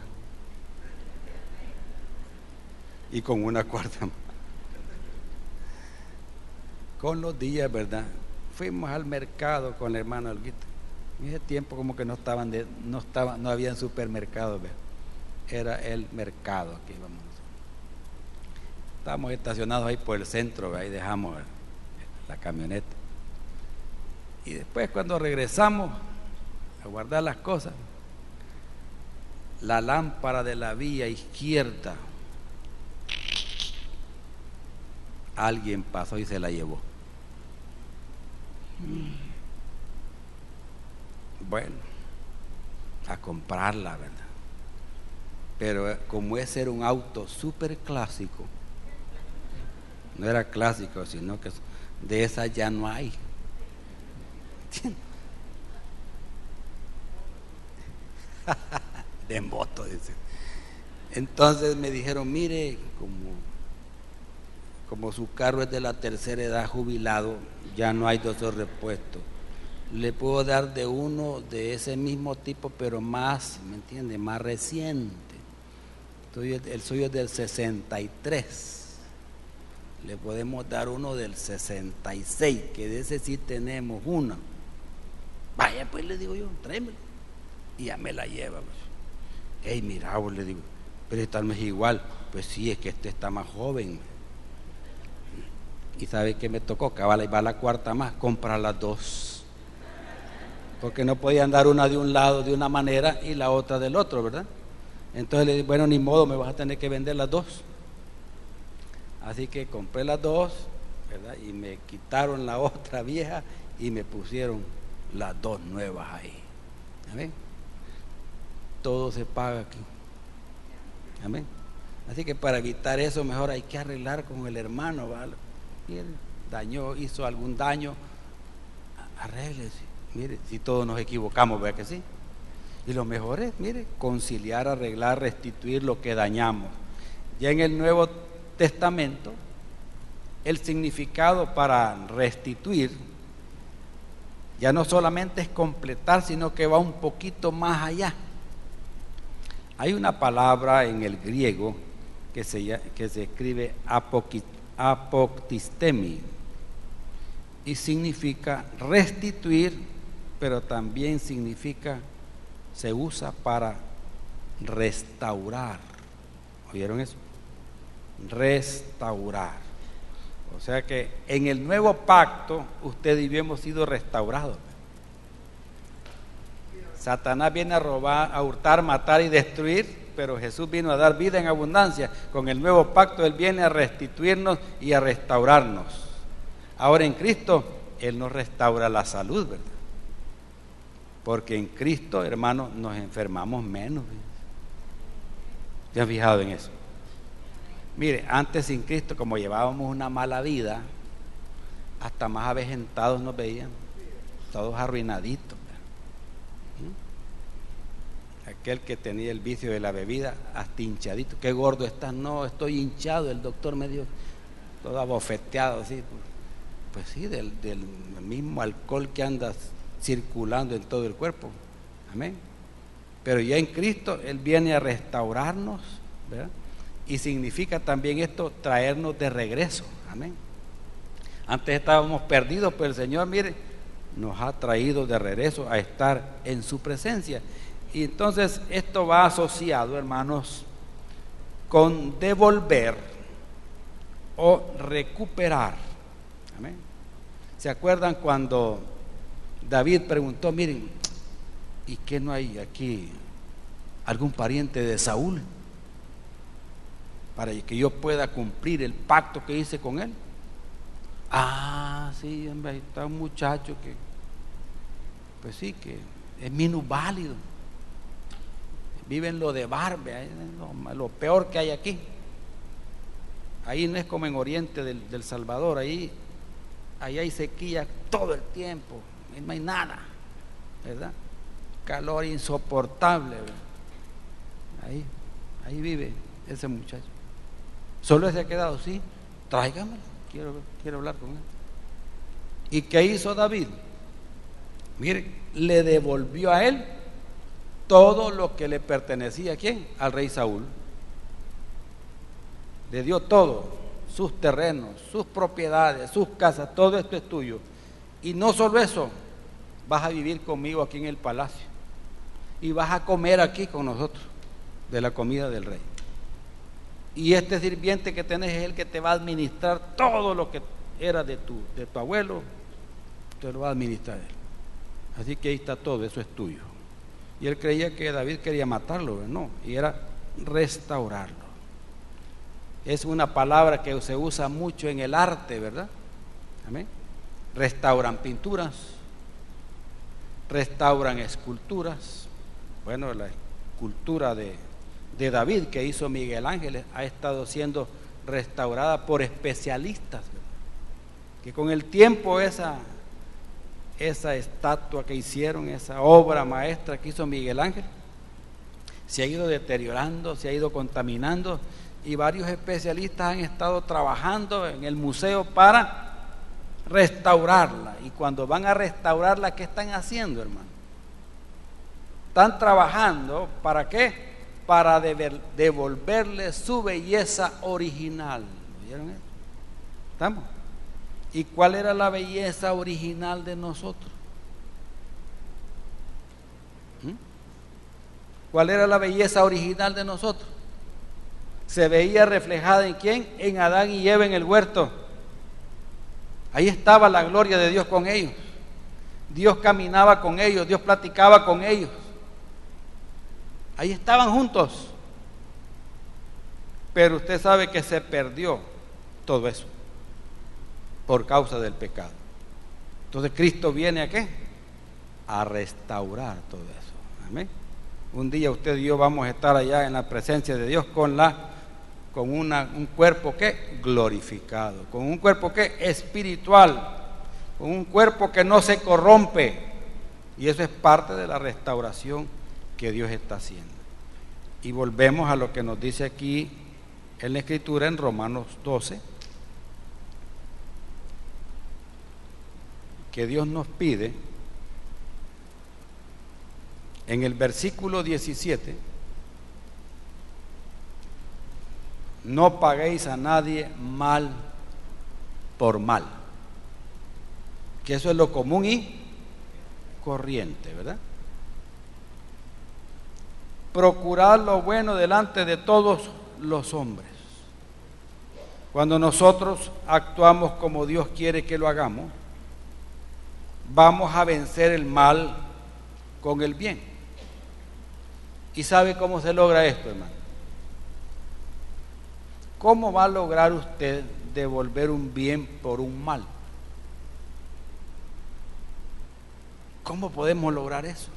Y con una cuarta más. Con los días, ¿verdad? Fuimos al mercado con el hermano Alguita. En ese tiempo como que no había supermercados, ¿verdad? Era el mercado que íbamos. Estábamos estacionados ahí por el centro, ¿verdad? Ahí dejamos la camioneta. Y después cuando regresamos a guardar las cosas, la lámpara de la vía izquierda, alguien pasó y se la llevó. Bueno, a comprarla, ¿verdad? Pero como ese era un auto súper clásico, no era clásico, sino que de esas ya no hay. De moto, dice. Entonces me dijeron, mire, como su carro es de la tercera edad, jubilado, ya no hay dos repuestos. Le puedo dar de uno de ese mismo tipo, pero más, ¿me entiende? Más reciente. El suyo es del 63. Le podemos dar uno del 66, que de ese sí tenemos uno. Vaya, pues le digo yo, tráemelo. Y ya me la lleva. Pues. Hey, mira, vos, le digo, pero esta no es igual. Pues sí, es que este está más joven. Y sabe que me tocó, cabal, y va la cuarta más, comprar las dos. Porque no podían dar una de un lado de una manera y la otra del otro, ¿verdad? Entonces le dije, bueno, ni modo, me vas a tener que vender las dos. Así que compré las dos, ¿verdad? Y me quitaron la otra vieja y me pusieron las dos nuevas ahí. Amén. Todo se paga aquí. Amén. Así que para evitar eso, mejor hay que arreglar con el hermano, ¿vale? Y él hizo algún daño, arréglese. Mire, si todos nos equivocamos, ¿verdad que sí? Y lo mejor es, mire, conciliar, arreglar, restituir lo que dañamos. Ya en el Nuevo Testamento el significado para restituir ya no solamente es completar, sino que va un poquito más allá. Hay una palabra en el griego que se escribe apoktistemi y significa restituir, pero también significa, se usa para restaurar. ¿Oyeron eso? Restaurar. O sea que en el nuevo pacto usted y yo hemos sido restaurados. Satanás viene a robar, a hurtar, matar y destruir, pero Jesús vino a dar vida en abundancia. Con el nuevo pacto Él viene a restituirnos y a restaurarnos. Ahora en Cristo Él nos restaura la salud, ¿verdad? Porque en Cristo, hermano, nos enfermamos menos. ¿Se han fijado en eso? Mire, antes sin Cristo, como llevábamos una mala vida, hasta más avejentados nos veían, todos arruinaditos. Aquel que tenía el vicio de la bebida, hasta hinchadito. Qué gordo estás. No, estoy hinchado. El doctor me dio todo abofeteado así. Pues sí, del mismo alcohol que anda circulando en todo el cuerpo. Amén. Pero ya en Cristo Él viene a restaurarnos, ¿verdad? Y significa también esto, traernos de regreso. Amén. Antes estábamos perdidos, pero el Señor, mire, nos ha traído de regreso a estar en su presencia. Y entonces esto va asociado, hermanos, con devolver o recuperar. Amén. ¿Se acuerdan cuando David preguntó, miren, ¿y qué no hay aquí algún pariente de Saúl para que yo pueda cumplir el pacto que hice con él? Ah, sí, hombre, ahí está un muchacho que, pues sí, que es minusválido. Vive en lo de Barbe, lo peor que hay aquí. Ahí no es como en Oriente del Salvador, ahí hay sequía todo el tiempo, no hay nada, ¿verdad? Calor insoportable, ¿verdad? Ahí vive ese muchacho. Solo se ha quedado, sí, tráigamelo, quiero hablar con él. ¿Y qué hizo David? Mire, le devolvió a él todo lo que le pertenecía. ¿A quién? Al rey Saúl. Le dio todo, sus terrenos, sus propiedades, sus casas, todo esto es tuyo. Y no solo eso, vas a vivir conmigo aquí en el palacio y vas a comer aquí con nosotros de la comida del rey. Y este sirviente que tenés es el que te va a administrar todo lo que era de tu abuelo, te lo va a administrar él. Así que ahí está todo, eso es tuyo. Y él creía que David quería matarlo, no, y era restaurarlo. Es una palabra que se usa mucho en el arte, ¿verdad? Amén. Restauran pinturas, restauran esculturas. Bueno, la escultura de David que hizo Miguel Ángel ha estado siendo restaurada por especialistas, ¿verdad? Que con el tiempo esa estatua que hicieron, esa obra maestra que hizo Miguel Ángel, se ha ido deteriorando, se ha ido contaminando, y varios especialistas han estado trabajando en el museo para restaurarla. Y cuando van a restaurarla, ¿qué están haciendo, hermano? Están trabajando, ¿para qué? Para devolverle su belleza original. ¿Oyeron eso? ¿Estamos? ¿Y cuál era la belleza original de nosotros? ¿Cuál era la belleza original de nosotros? Se veía reflejada ¿en quién? En Adán y Eva en el huerto. Ahí estaba la gloria de Dios con ellos. Dios caminaba con ellos, Dios platicaba con ellos. Ahí estaban juntos. Pero usted sabe que se perdió todo eso por causa del pecado. Entonces Cristo viene ¿a qué? A restaurar todo eso. Amén. Un día usted y yo vamos a estar allá en la presencia de Dios con un cuerpo que glorificado, con un cuerpo que espiritual, con un cuerpo que no se corrompe. Y eso es parte de la restauración que Dios está haciendo. Y volvemos a lo que nos dice aquí en la Escritura en Romanos 12. que Dios nos pide en el versículo 17: no paguéis a nadie mal por mal, que eso es lo común y corriente, ¿verdad? Procurad lo bueno delante de todos los hombres. Cuando nosotros actuamos como Dios quiere que lo hagamos, vamos a vencer el mal con el bien. ¿Y sabe cómo se logra esto, hermano? ¿Cómo va a lograr usted devolver un bien por un mal? ¿Cómo podemos lograr eso?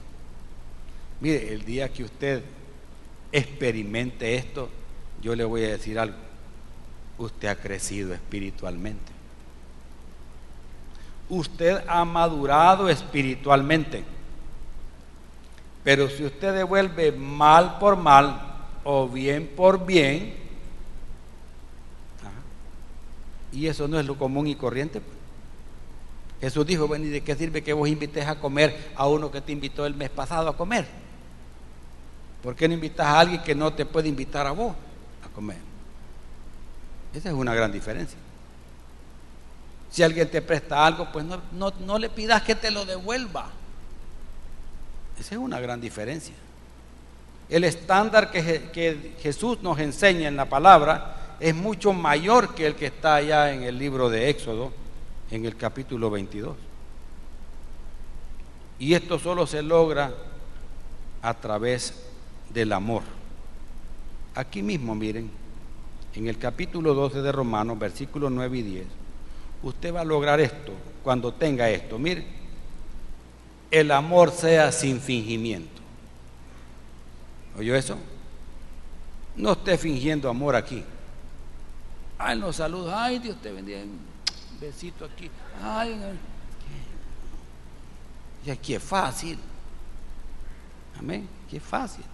Mire, el día que usted experimente esto, yo le voy a decir algo: usted ha crecido espiritualmente, usted ha madurado espiritualmente. Pero si usted devuelve mal por mal o bien por bien, y eso no es lo común y corriente. Jesús dijo: bueno, ¿y de qué sirve que vos invites a comer a uno que te invitó el mes pasado a comer? ¿Por qué no invitas a alguien que no te puede invitar a vos a comer? Esa es una gran diferencia. Si alguien te presta algo, pues no le pidas que te lo devuelva. Esa es una gran diferencia. El estándar que Jesús nos enseña en la palabra es mucho mayor que el que está allá en el libro de Éxodo, en el capítulo 22. Y esto solo se logra a través del amor. Aquí mismo, miren, en el capítulo 12 de Romanos, versículos 9 y 10, usted va a lograr esto cuando tenga esto. Mire, el amor sea sin fingimiento. ¿Oyó eso? No esté fingiendo amor aquí. Ay, nos saluda, ay, Dios te bendiga, un besito aquí. Ay, y aquí es fácil. Amén, aquí es fácil.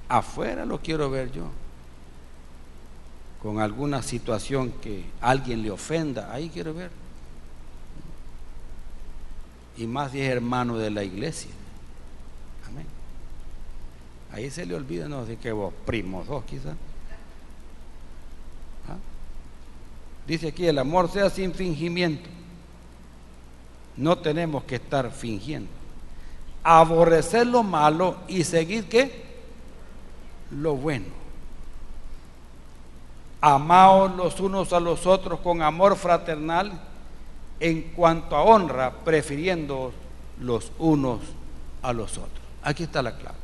Afuera lo quiero ver yo. Con alguna situación que alguien le ofenda, ahí quiero ver. Y más si es hermano de la iglesia. Amén. Ahí se le olvida, no sé que vos, primos dos quizás. Dice aquí: el amor sea sin fingimiento. No tenemos que estar fingiendo. Aborrecer lo malo y seguir ¿qué? Lo bueno. Amaos los unos a los otros con amor fraternal, en cuanto a honra, prefiriendo los unos a los otros. Aquí está la clave.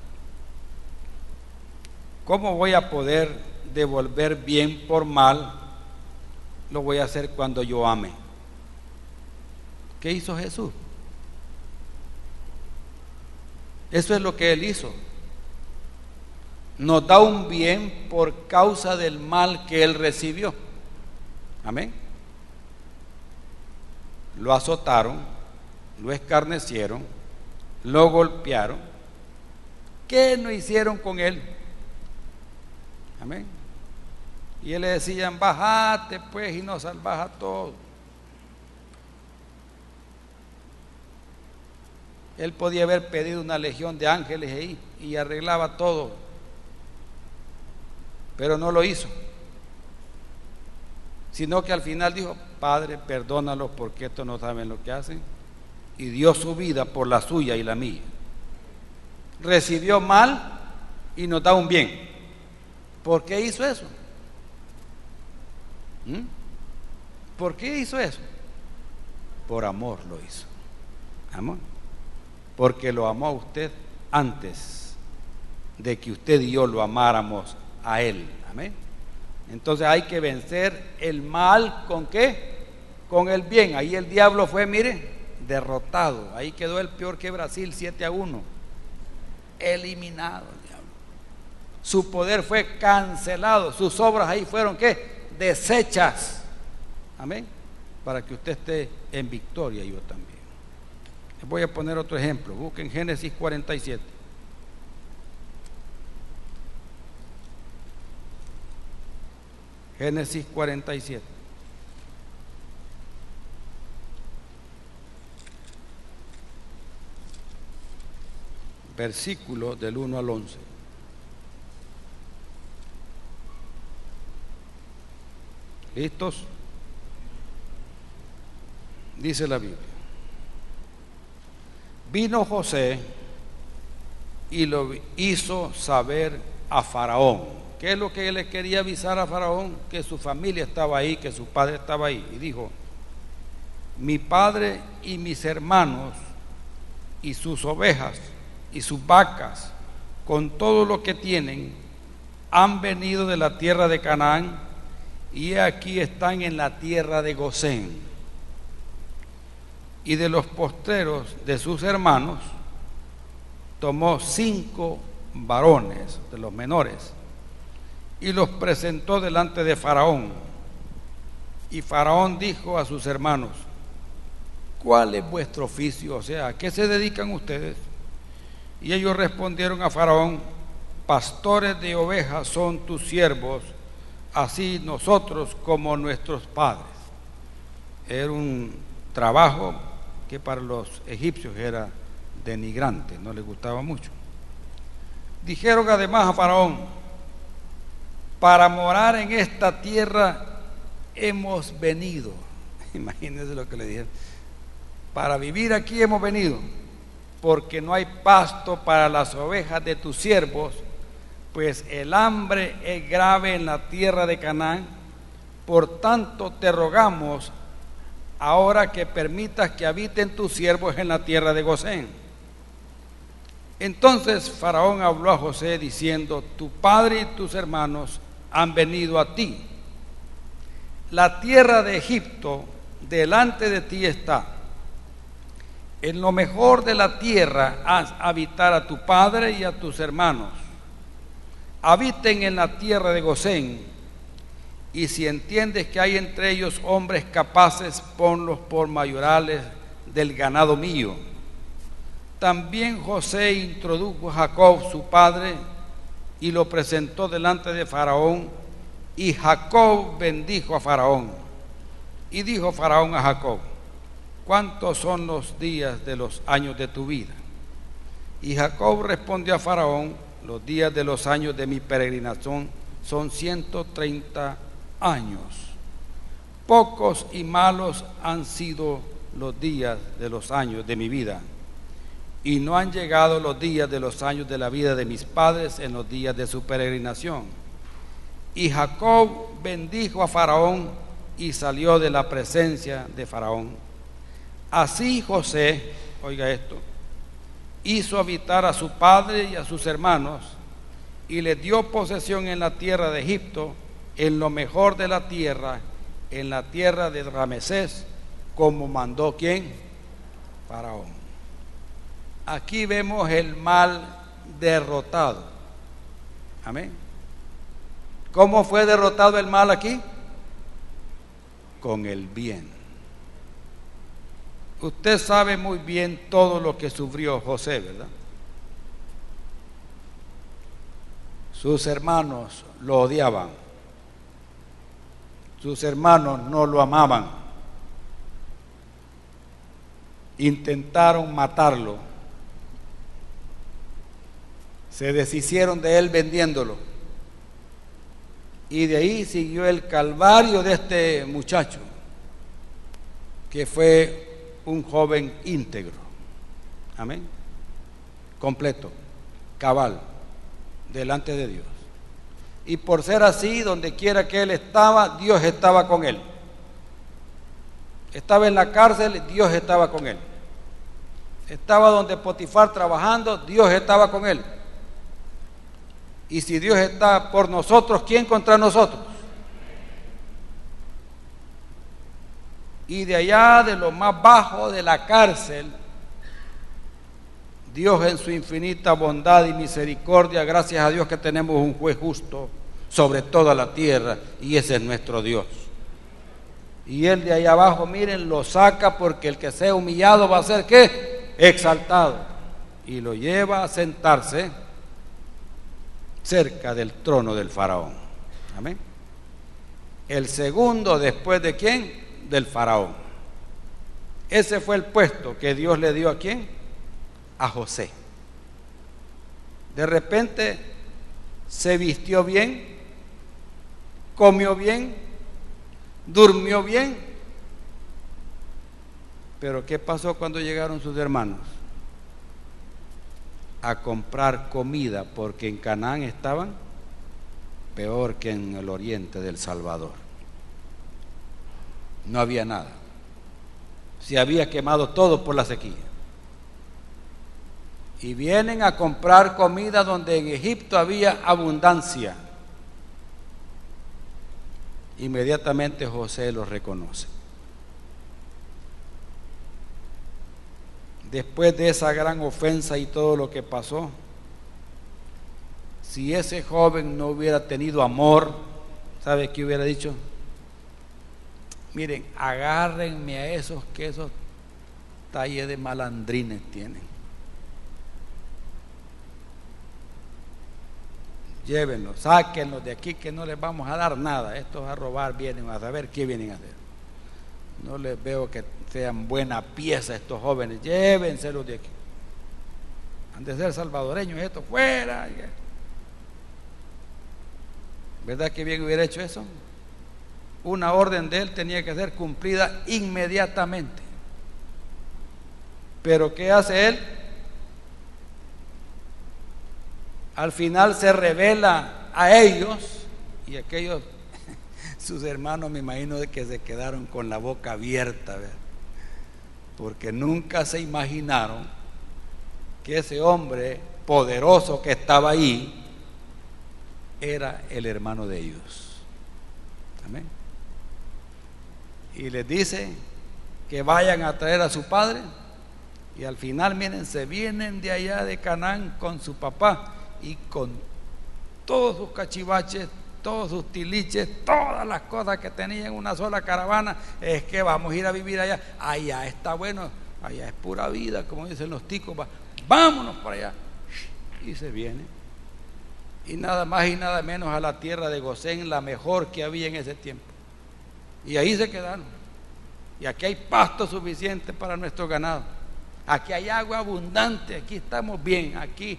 ¿Cómo voy a poder devolver bien por mal? Lo voy a hacer cuando yo ame. ¿Qué hizo Jesús? Eso es lo que Él hizo. Nos da un bien por causa del mal que Él recibió. Amén. Lo azotaron, lo escarnecieron, lo golpearon. ¿Qué no hicieron con Él? Amén. Y Él le decían: bájate pues y nos salvas a todos. Él podía haber pedido una legión de ángeles ahí y arreglaba todo, pero no lo hizo, sino que al final dijo: Padre, perdónalos porque estos no saben lo que hacen, y dio su vida por la suya y la mía. Recibió mal y nos da un bien. ¿Por qué hizo eso? ¿Por qué hizo eso? Por amor lo hizo. Amor. Porque lo amó a usted antes de que usted y yo lo amáramos a Él. Amén. Entonces hay que vencer el mal ¿con qué? Con el bien. Ahí el diablo fue, mire, derrotado. Ahí quedó el peor que Brasil, 7-1. Eliminado el diablo. Su poder fue cancelado. Sus obras ahí fueron ¿qué? Deshechas. Amén. Para que usted esté en victoria y yo también. Les voy a poner otro ejemplo. Busquen Génesis 47. Génesis 47. versículos del 1 al 11. ¿Listos? Dice la Biblia. Vino José y lo hizo saber a Faraón. ¿Qué es lo que le quería avisar a Faraón? Que su familia estaba ahí, que su padre estaba ahí. Y dijo: mi padre y mis hermanos y sus ovejas y sus vacas, con todo lo que tienen, han venido de la tierra de Canaán, y aquí están en la tierra de Gosén. Y de los postreros de sus hermanos tomó 5 varones, de los menores, y los presentó delante de Faraón. Y Faraón dijo a sus hermanos: ¿cuál es vuestro oficio? O sea, ¿a qué se dedican ustedes? Y ellos respondieron a Faraón: pastores de ovejas son tus siervos, así nosotros como nuestros padres. Era un trabajo que para los egipcios era denigrante, no les gustaba mucho. Dijeron además a Faraón: para morar en esta tierra hemos venido. Imagínense lo que le dijeron: para vivir aquí hemos venido, porque no hay pasto para las ovejas de tus siervos, pues el hambre es grave en la tierra de Canaán. Por tanto te rogamos ahora que permitas que habiten tus siervos en la tierra de Gosén. Entonces Faraón habló a José diciendo: tu padre y tus hermanos han venido a ti. La tierra de Egipto delante de ti está. En lo mejor de la tierra haz habitar a tu padre y a tus hermanos. Habiten en la tierra de Gosén, y si entiendes que hay entre ellos hombres capaces, ponlos por mayorales del ganado mío. También José introdujo a Jacob su padre y lo presentó delante de Faraón, y Jacob bendijo a Faraón. Y dijo Faraón a Jacob: ¿cuántos son los días de los años de tu vida? Y Jacob respondió a Faraón: los días de los años de mi peregrinación son 130 años. Pocos y malos han sido los días de los años de mi vida, y no han llegado los días de los años de la vida de mis padres en los días de su peregrinación. Y Jacob bendijo a Faraón y salió de la presencia de Faraón. Así José, oiga esto, hizo habitar a su padre y a sus hermanos, y les dio posesión en la tierra de Egipto, en lo mejor de la tierra, en la tierra de Ramesés, como mandó ¿quién? Faraón. Aquí vemos el mal derrotado. Amén. ¿Cómo fue derrotado el mal aquí? Con el bien. Usted sabe muy bien todo lo que sufrió José, ¿verdad? Sus hermanos lo odiaban. Sus hermanos no lo amaban. Intentaron matarlo. Se deshicieron de él vendiéndolo. Y de ahí siguió el calvario de este muchacho, que fue un joven íntegro. Amén. Completo, cabal, delante de Dios. Y por ser así, donde quiera que él estaba, Dios estaba con él. Estaba en la cárcel, Dios estaba con él. Estaba donde Potifar trabajando, Dios estaba con él. Y si Dios está por nosotros, ¿quién contra nosotros? Y de allá, de lo más bajo de la cárcel, Dios en su infinita bondad y misericordia, gracias a Dios que tenemos un juez justo sobre toda la tierra, y ese es nuestro Dios. Y él de allá abajo, miren, lo saca, porque el que sea humillado va a ser ¿qué? Exaltado. Y lo lleva a sentarse cerca del trono del faraón. Amén. El segundo después de ¿quién? Del faraón. Ese fue el puesto que Dios le dio ¿a quién? A José. De repente se vistió bien, comió bien, durmió bien. Pero ¿qué pasó cuando llegaron sus hermanos? A comprar comida, porque en Canaán estaban peor que en el oriente del Salvador. No había nada. Se había quemado todo por la sequía. Y vienen a comprar comida donde en Egipto había abundancia. Inmediatamente José los reconoce. Después de esa gran ofensa y todo lo que pasó, si ese joven no hubiera tenido amor, ¿sabe qué hubiera dicho? Miren, agárrenme a esos que esos talles de malandrines tienen. Llévenlos, sáquenlos de aquí que no les vamos a dar nada. Estos a robar vienen, a saber qué vienen a hacer. No les veo que sean buena pieza estos jóvenes, llévenselos de aquí. Han de ser salvadoreños estos, fuera. ¿Verdad que bien hubiera hecho eso? Una orden de él tenía que ser cumplida inmediatamente. Pero ¿qué hace él? Al final se revela a ellos, y aquellos, sus hermanos, me imagino de que se quedaron con la boca abierta, ¿verdad? Porque nunca se imaginaron que ese hombre poderoso que estaba ahí era el hermano de ellos. Amén. Y les dice que vayan a traer a su padre, y al final, miren, se vienen de allá de Canaán con su papá y con todos sus cachivaches, todos sus tiliches, todas las cosas que tenían en una sola caravana. Es que vamos a ir a vivir allá. Allá está bueno, allá es pura vida, como dicen los ticos. Vámonos para allá. Y se viene. Y nada más y nada menos a la tierra de Gosén, la mejor que había en ese tiempo. Y ahí se quedaron. Y aquí hay pasto suficiente para nuestro ganado. Aquí hay agua abundante, aquí estamos bien, aquí.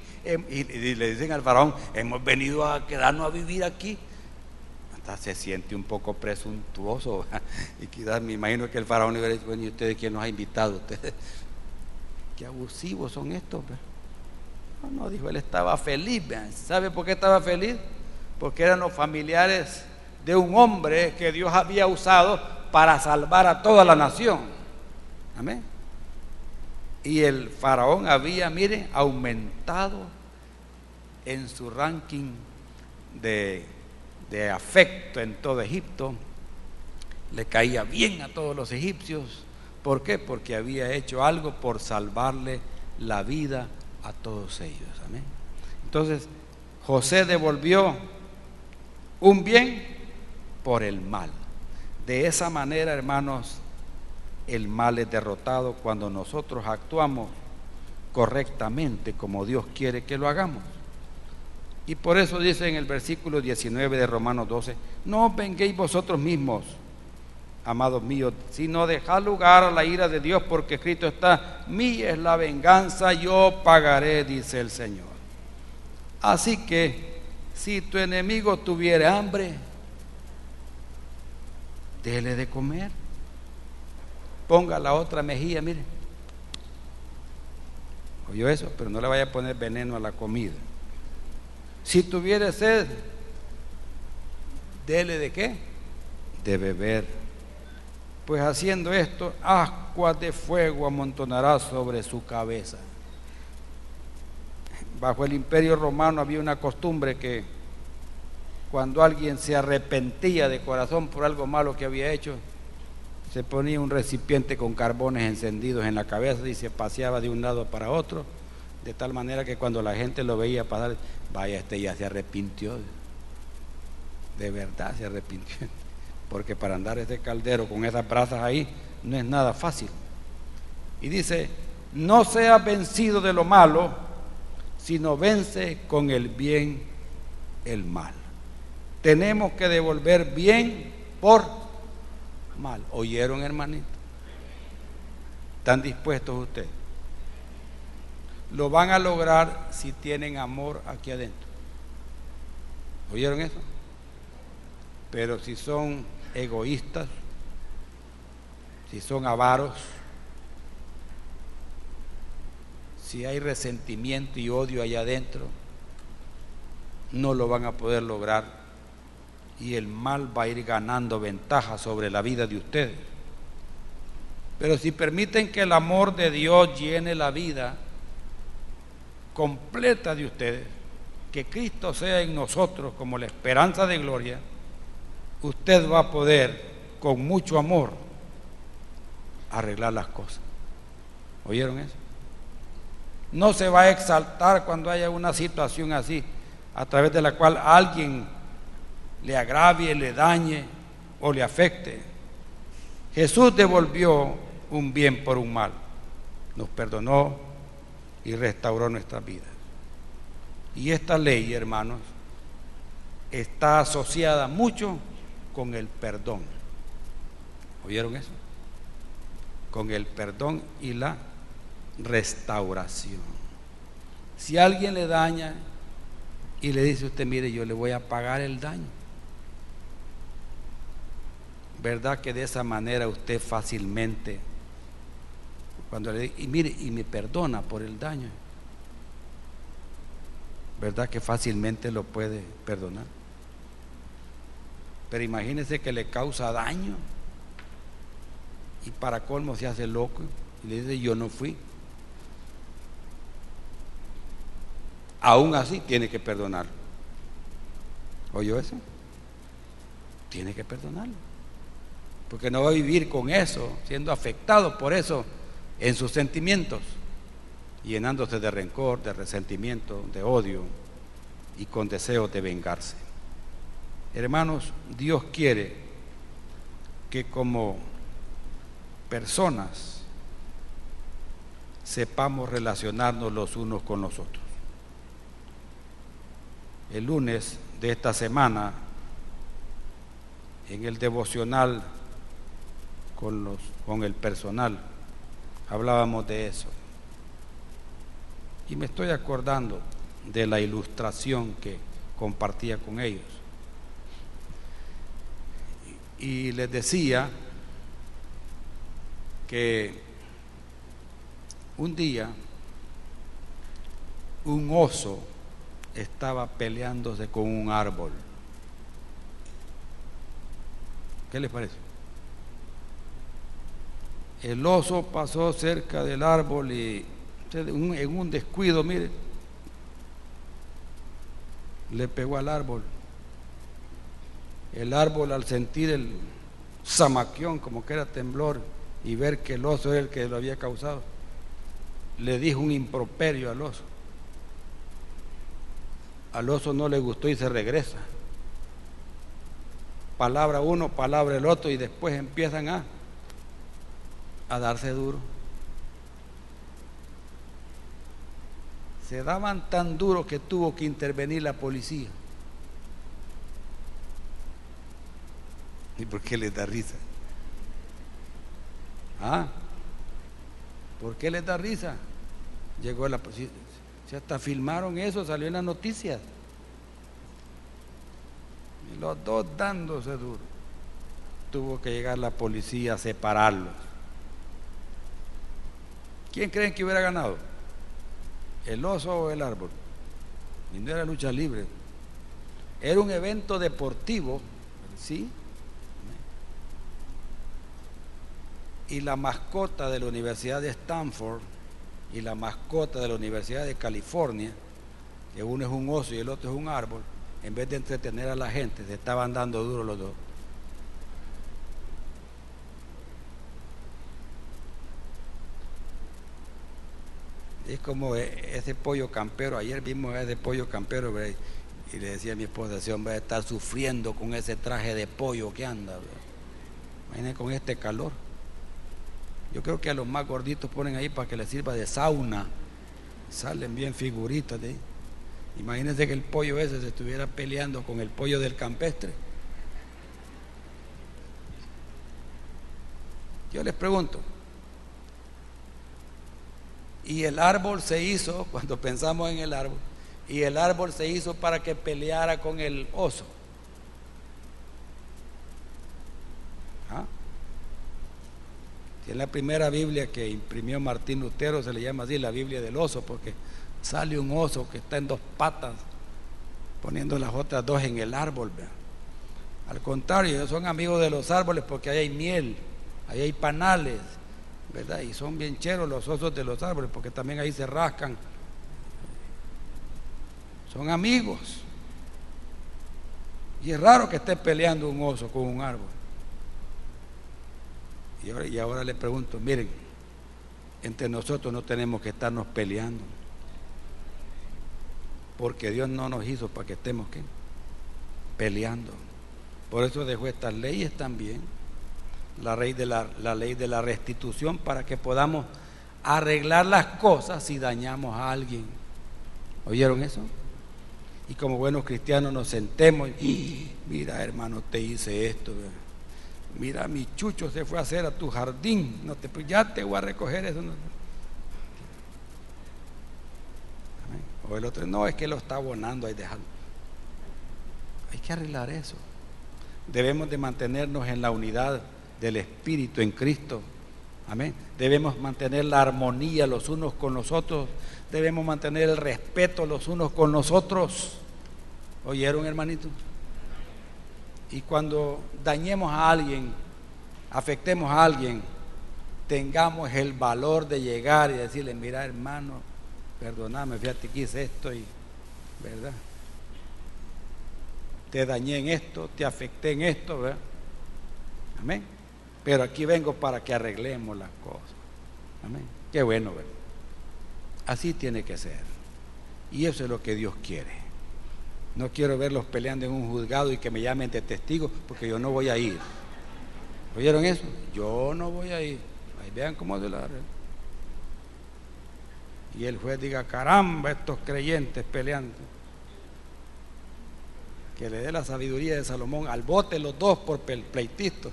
Y le dicen al faraón, hemos venido a quedarnos a vivir aquí. Hasta se siente un poco presuntuoso. Y quizás me imagino que el faraón le hubiera dicho, bueno, ¿y ustedes quién nos ha invitado? Ustedes, qué abusivos son estos. No, dijo, él estaba feliz. ¿Sabe por qué estaba feliz? Porque eran los familiares de un hombre que Dios había usado para salvar a toda la nación. Amén. Y el faraón había, miren, aumentado en su ranking de afecto en todo Egipto. Le caía bien a todos los egipcios. ¿Por qué? Porque había hecho algo por salvarle la vida a todos ellos. Amén. Entonces, José devolvió un bien por el mal. De esa manera, hermanos, el mal es derrotado cuando nosotros actuamos correctamente como Dios quiere que lo hagamos. Y por eso dice en el versículo 19 de Romanos 12, no os venguéis vosotros mismos, amados míos, sino dejad lugar a la ira de Dios, porque escrito está, mía es la venganza, yo pagaré, dice el Señor. Así que si tu enemigo tuviere hambre, déle de comer. Ponga la otra mejilla, mire. ¿Oyó eso? Pero no le vaya a poner veneno a la comida. Si tuviere sed, dele de qué? De beber. Pues haciendo esto, ascuas de fuego amontonará sobre su cabeza. Bajo el Imperio Romano había una costumbre que cuando alguien se arrepentía de corazón por algo malo que había hecho, se ponía un recipiente con carbones encendidos en la cabeza y se paseaba de un lado para otro, de tal manera que cuando la gente lo veía pasar, vaya, este ya se arrepintió, de verdad se arrepintió, porque para andar ese caldero con esas brasas ahí no es nada fácil. Y dice, no seas vencido de lo malo, sino vence con el bien el mal. Tenemos que devolver bien por mal. ¿Oyeron, hermanito? ¿Están dispuestos ustedes? lo van a lograr si tienen amor aquí adentro. ¿Oyeron eso? Pero si son egoístas, si son avaros, si hay resentimiento y odio allá adentro, no lo van a poder lograr y el mal va a ir ganando ventaja sobre la vida de ustedes. Pero si permiten que el amor de Dios llene la vida completa de ustedes, que Cristo sea en nosotros como la esperanza de gloria, usted va a poder con mucho amor arreglar las cosas. ¿Oyeron eso? No se va a exaltar cuando haya una situación así, a través de la cual alguien le agravie, le dañe o le afecte. Jesús devolvió un bien por un mal, nos perdonó y restauró nuestras vidas. Y esta ley, hermanos, está asociada mucho con el perdón. ¿Oyeron eso? Con el perdón y la restauración. Si alguien le daña y le dice a usted, mire, yo le voy a pagar el daño, ¿verdad que de esa manera usted fácilmente, cuando le dice, y mire, y me perdona por el daño, ¿verdad que fácilmente lo puede perdonar? Pero imagínese que le causa daño y para colmo se hace loco y le dice, yo no fui. Aún así tiene que perdonarlo. ¿Oyó eso? Tiene que perdonarlo, porque no va a vivir con eso, siendo afectado por eso en sus sentimientos, llenándose de rencor, de resentimiento, de odio y con deseo de vengarse. Hermanos, Dios quiere que como personas sepamos relacionarnos los unos con los otros. El lunes de esta semana, en el devocional con el personal, hablábamos de eso. Y me estoy acordando de la ilustración que compartía con ellos. Y les decía que un día un oso estaba peleándose con un árbol. ¿Qué les parece? El oso pasó cerca del árbol y en un descuido, mire, le pegó al árbol. El árbol, al sentir el zamaquión, como que era temblor, y ver que el oso era el que lo había causado, le dijo un improperio al oso. Al oso no le gustó y se regresa. Palabra uno, palabra el otro, y después empiezan a darse duro. Se daban tan duro que tuvo que intervenir la policía. ¿Y por qué les da risa? ¿Por qué les da risa? Llegó la policía. Si hasta filmaron eso, salió en las noticias. Y los dos dándose duro. Tuvo que llegar la policía a separarlos. ¿Quién creen que hubiera ganado? ¿El oso o el árbol? Y no era lucha libre. Era un evento deportivo, ¿sí? Y la mascota de la Universidad de Stanford y la mascota de la Universidad de California, que uno es un oso y el otro es un árbol, en vez de entretener a la gente, se estaban dando duro los dos. Es como ese pollo campero. Ayer vimos a ese pollo campero, ¿verdad? Y le decía a mi esposa, ese hombre va a estar sufriendo con ese traje de pollo que anda, ¿verdad? Imagínense con este calor. Yo creo que a los más gorditos ponen ahí para que les sirva de sauna. Salen bien figuritas de ahí. Imagínense que el pollo ese se estuviera peleando con el pollo del campestre. Yo les pregunto, Y el árbol se hizo, cuando pensamos en el árbol, y el árbol se hizo para que peleara con el oso. ¿Ah? Si en la primera Biblia que imprimió Martín Lutero se le llama así, la Biblia del oso, porque sale un oso que está en dos patas, poniendo las otras dos en el árbol. ¿Verdad? Al contrario, ellos son amigos de los árboles porque ahí hay miel, ahí hay panales, ¿verdad? Y son bien cheros los osos de los árboles porque también ahí se rascan. Son amigos. Y es raro que esté peleando un oso con un árbol. Y ahora le pregunto, miren, entre nosotros no tenemos que estarnos peleando, porque Dios no nos hizo para que estemos ¿qué? Peleando. Por eso dejó estas leyes también, la ley de la restitución, para que podamos arreglar las cosas si dañamos a alguien. ¿Oyeron eso? Y como buenos cristianos nos sentemos y mira, hermano, te hice esto, ¿verdad? Mira, mi chucho se fue a hacer a tu jardín, no te, ya te voy a recoger eso. No. O el otro, no, es que lo está abonando, ahí déjalo. Hay que arreglar eso. Debemos de mantenernos en la unidad del Espíritu en Cristo. Amén. Debemos mantener la armonía los unos con los otros. Debemos mantener el respeto los unos con los otros. ¿Oyeron, hermanito? Y cuando dañemos a alguien, afectemos a alguien, tengamos el valor de llegar y decirle, mira, hermano, perdóname, fíjate que hice esto y, ¿verdad? Te dañé en esto, te afecté en esto, ¿verdad? Amén. Pero aquí vengo para que arreglemos las cosas. Amén. Qué bueno, ¿verdad? Así tiene que ser. Y eso es lo que Dios quiere. No quiero verlos peleando en un juzgado y que me llamen de testigo, porque yo no voy a ir. ¿Oyeron eso? Yo no voy a ir. Ahí vean cómo se la arregla. Y el juez diga, caramba, estos creyentes peleando. Que le dé la sabiduría de Salomón al bote los dos por pleitito.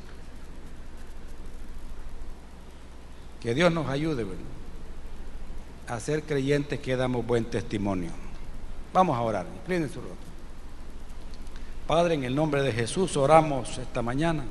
Que Dios nos ayude, ¿verdad? A ser creyentes que damos buen testimonio. Vamos a orar. Inclinen su rostro. Padre, en el nombre de Jesús oramos esta mañana.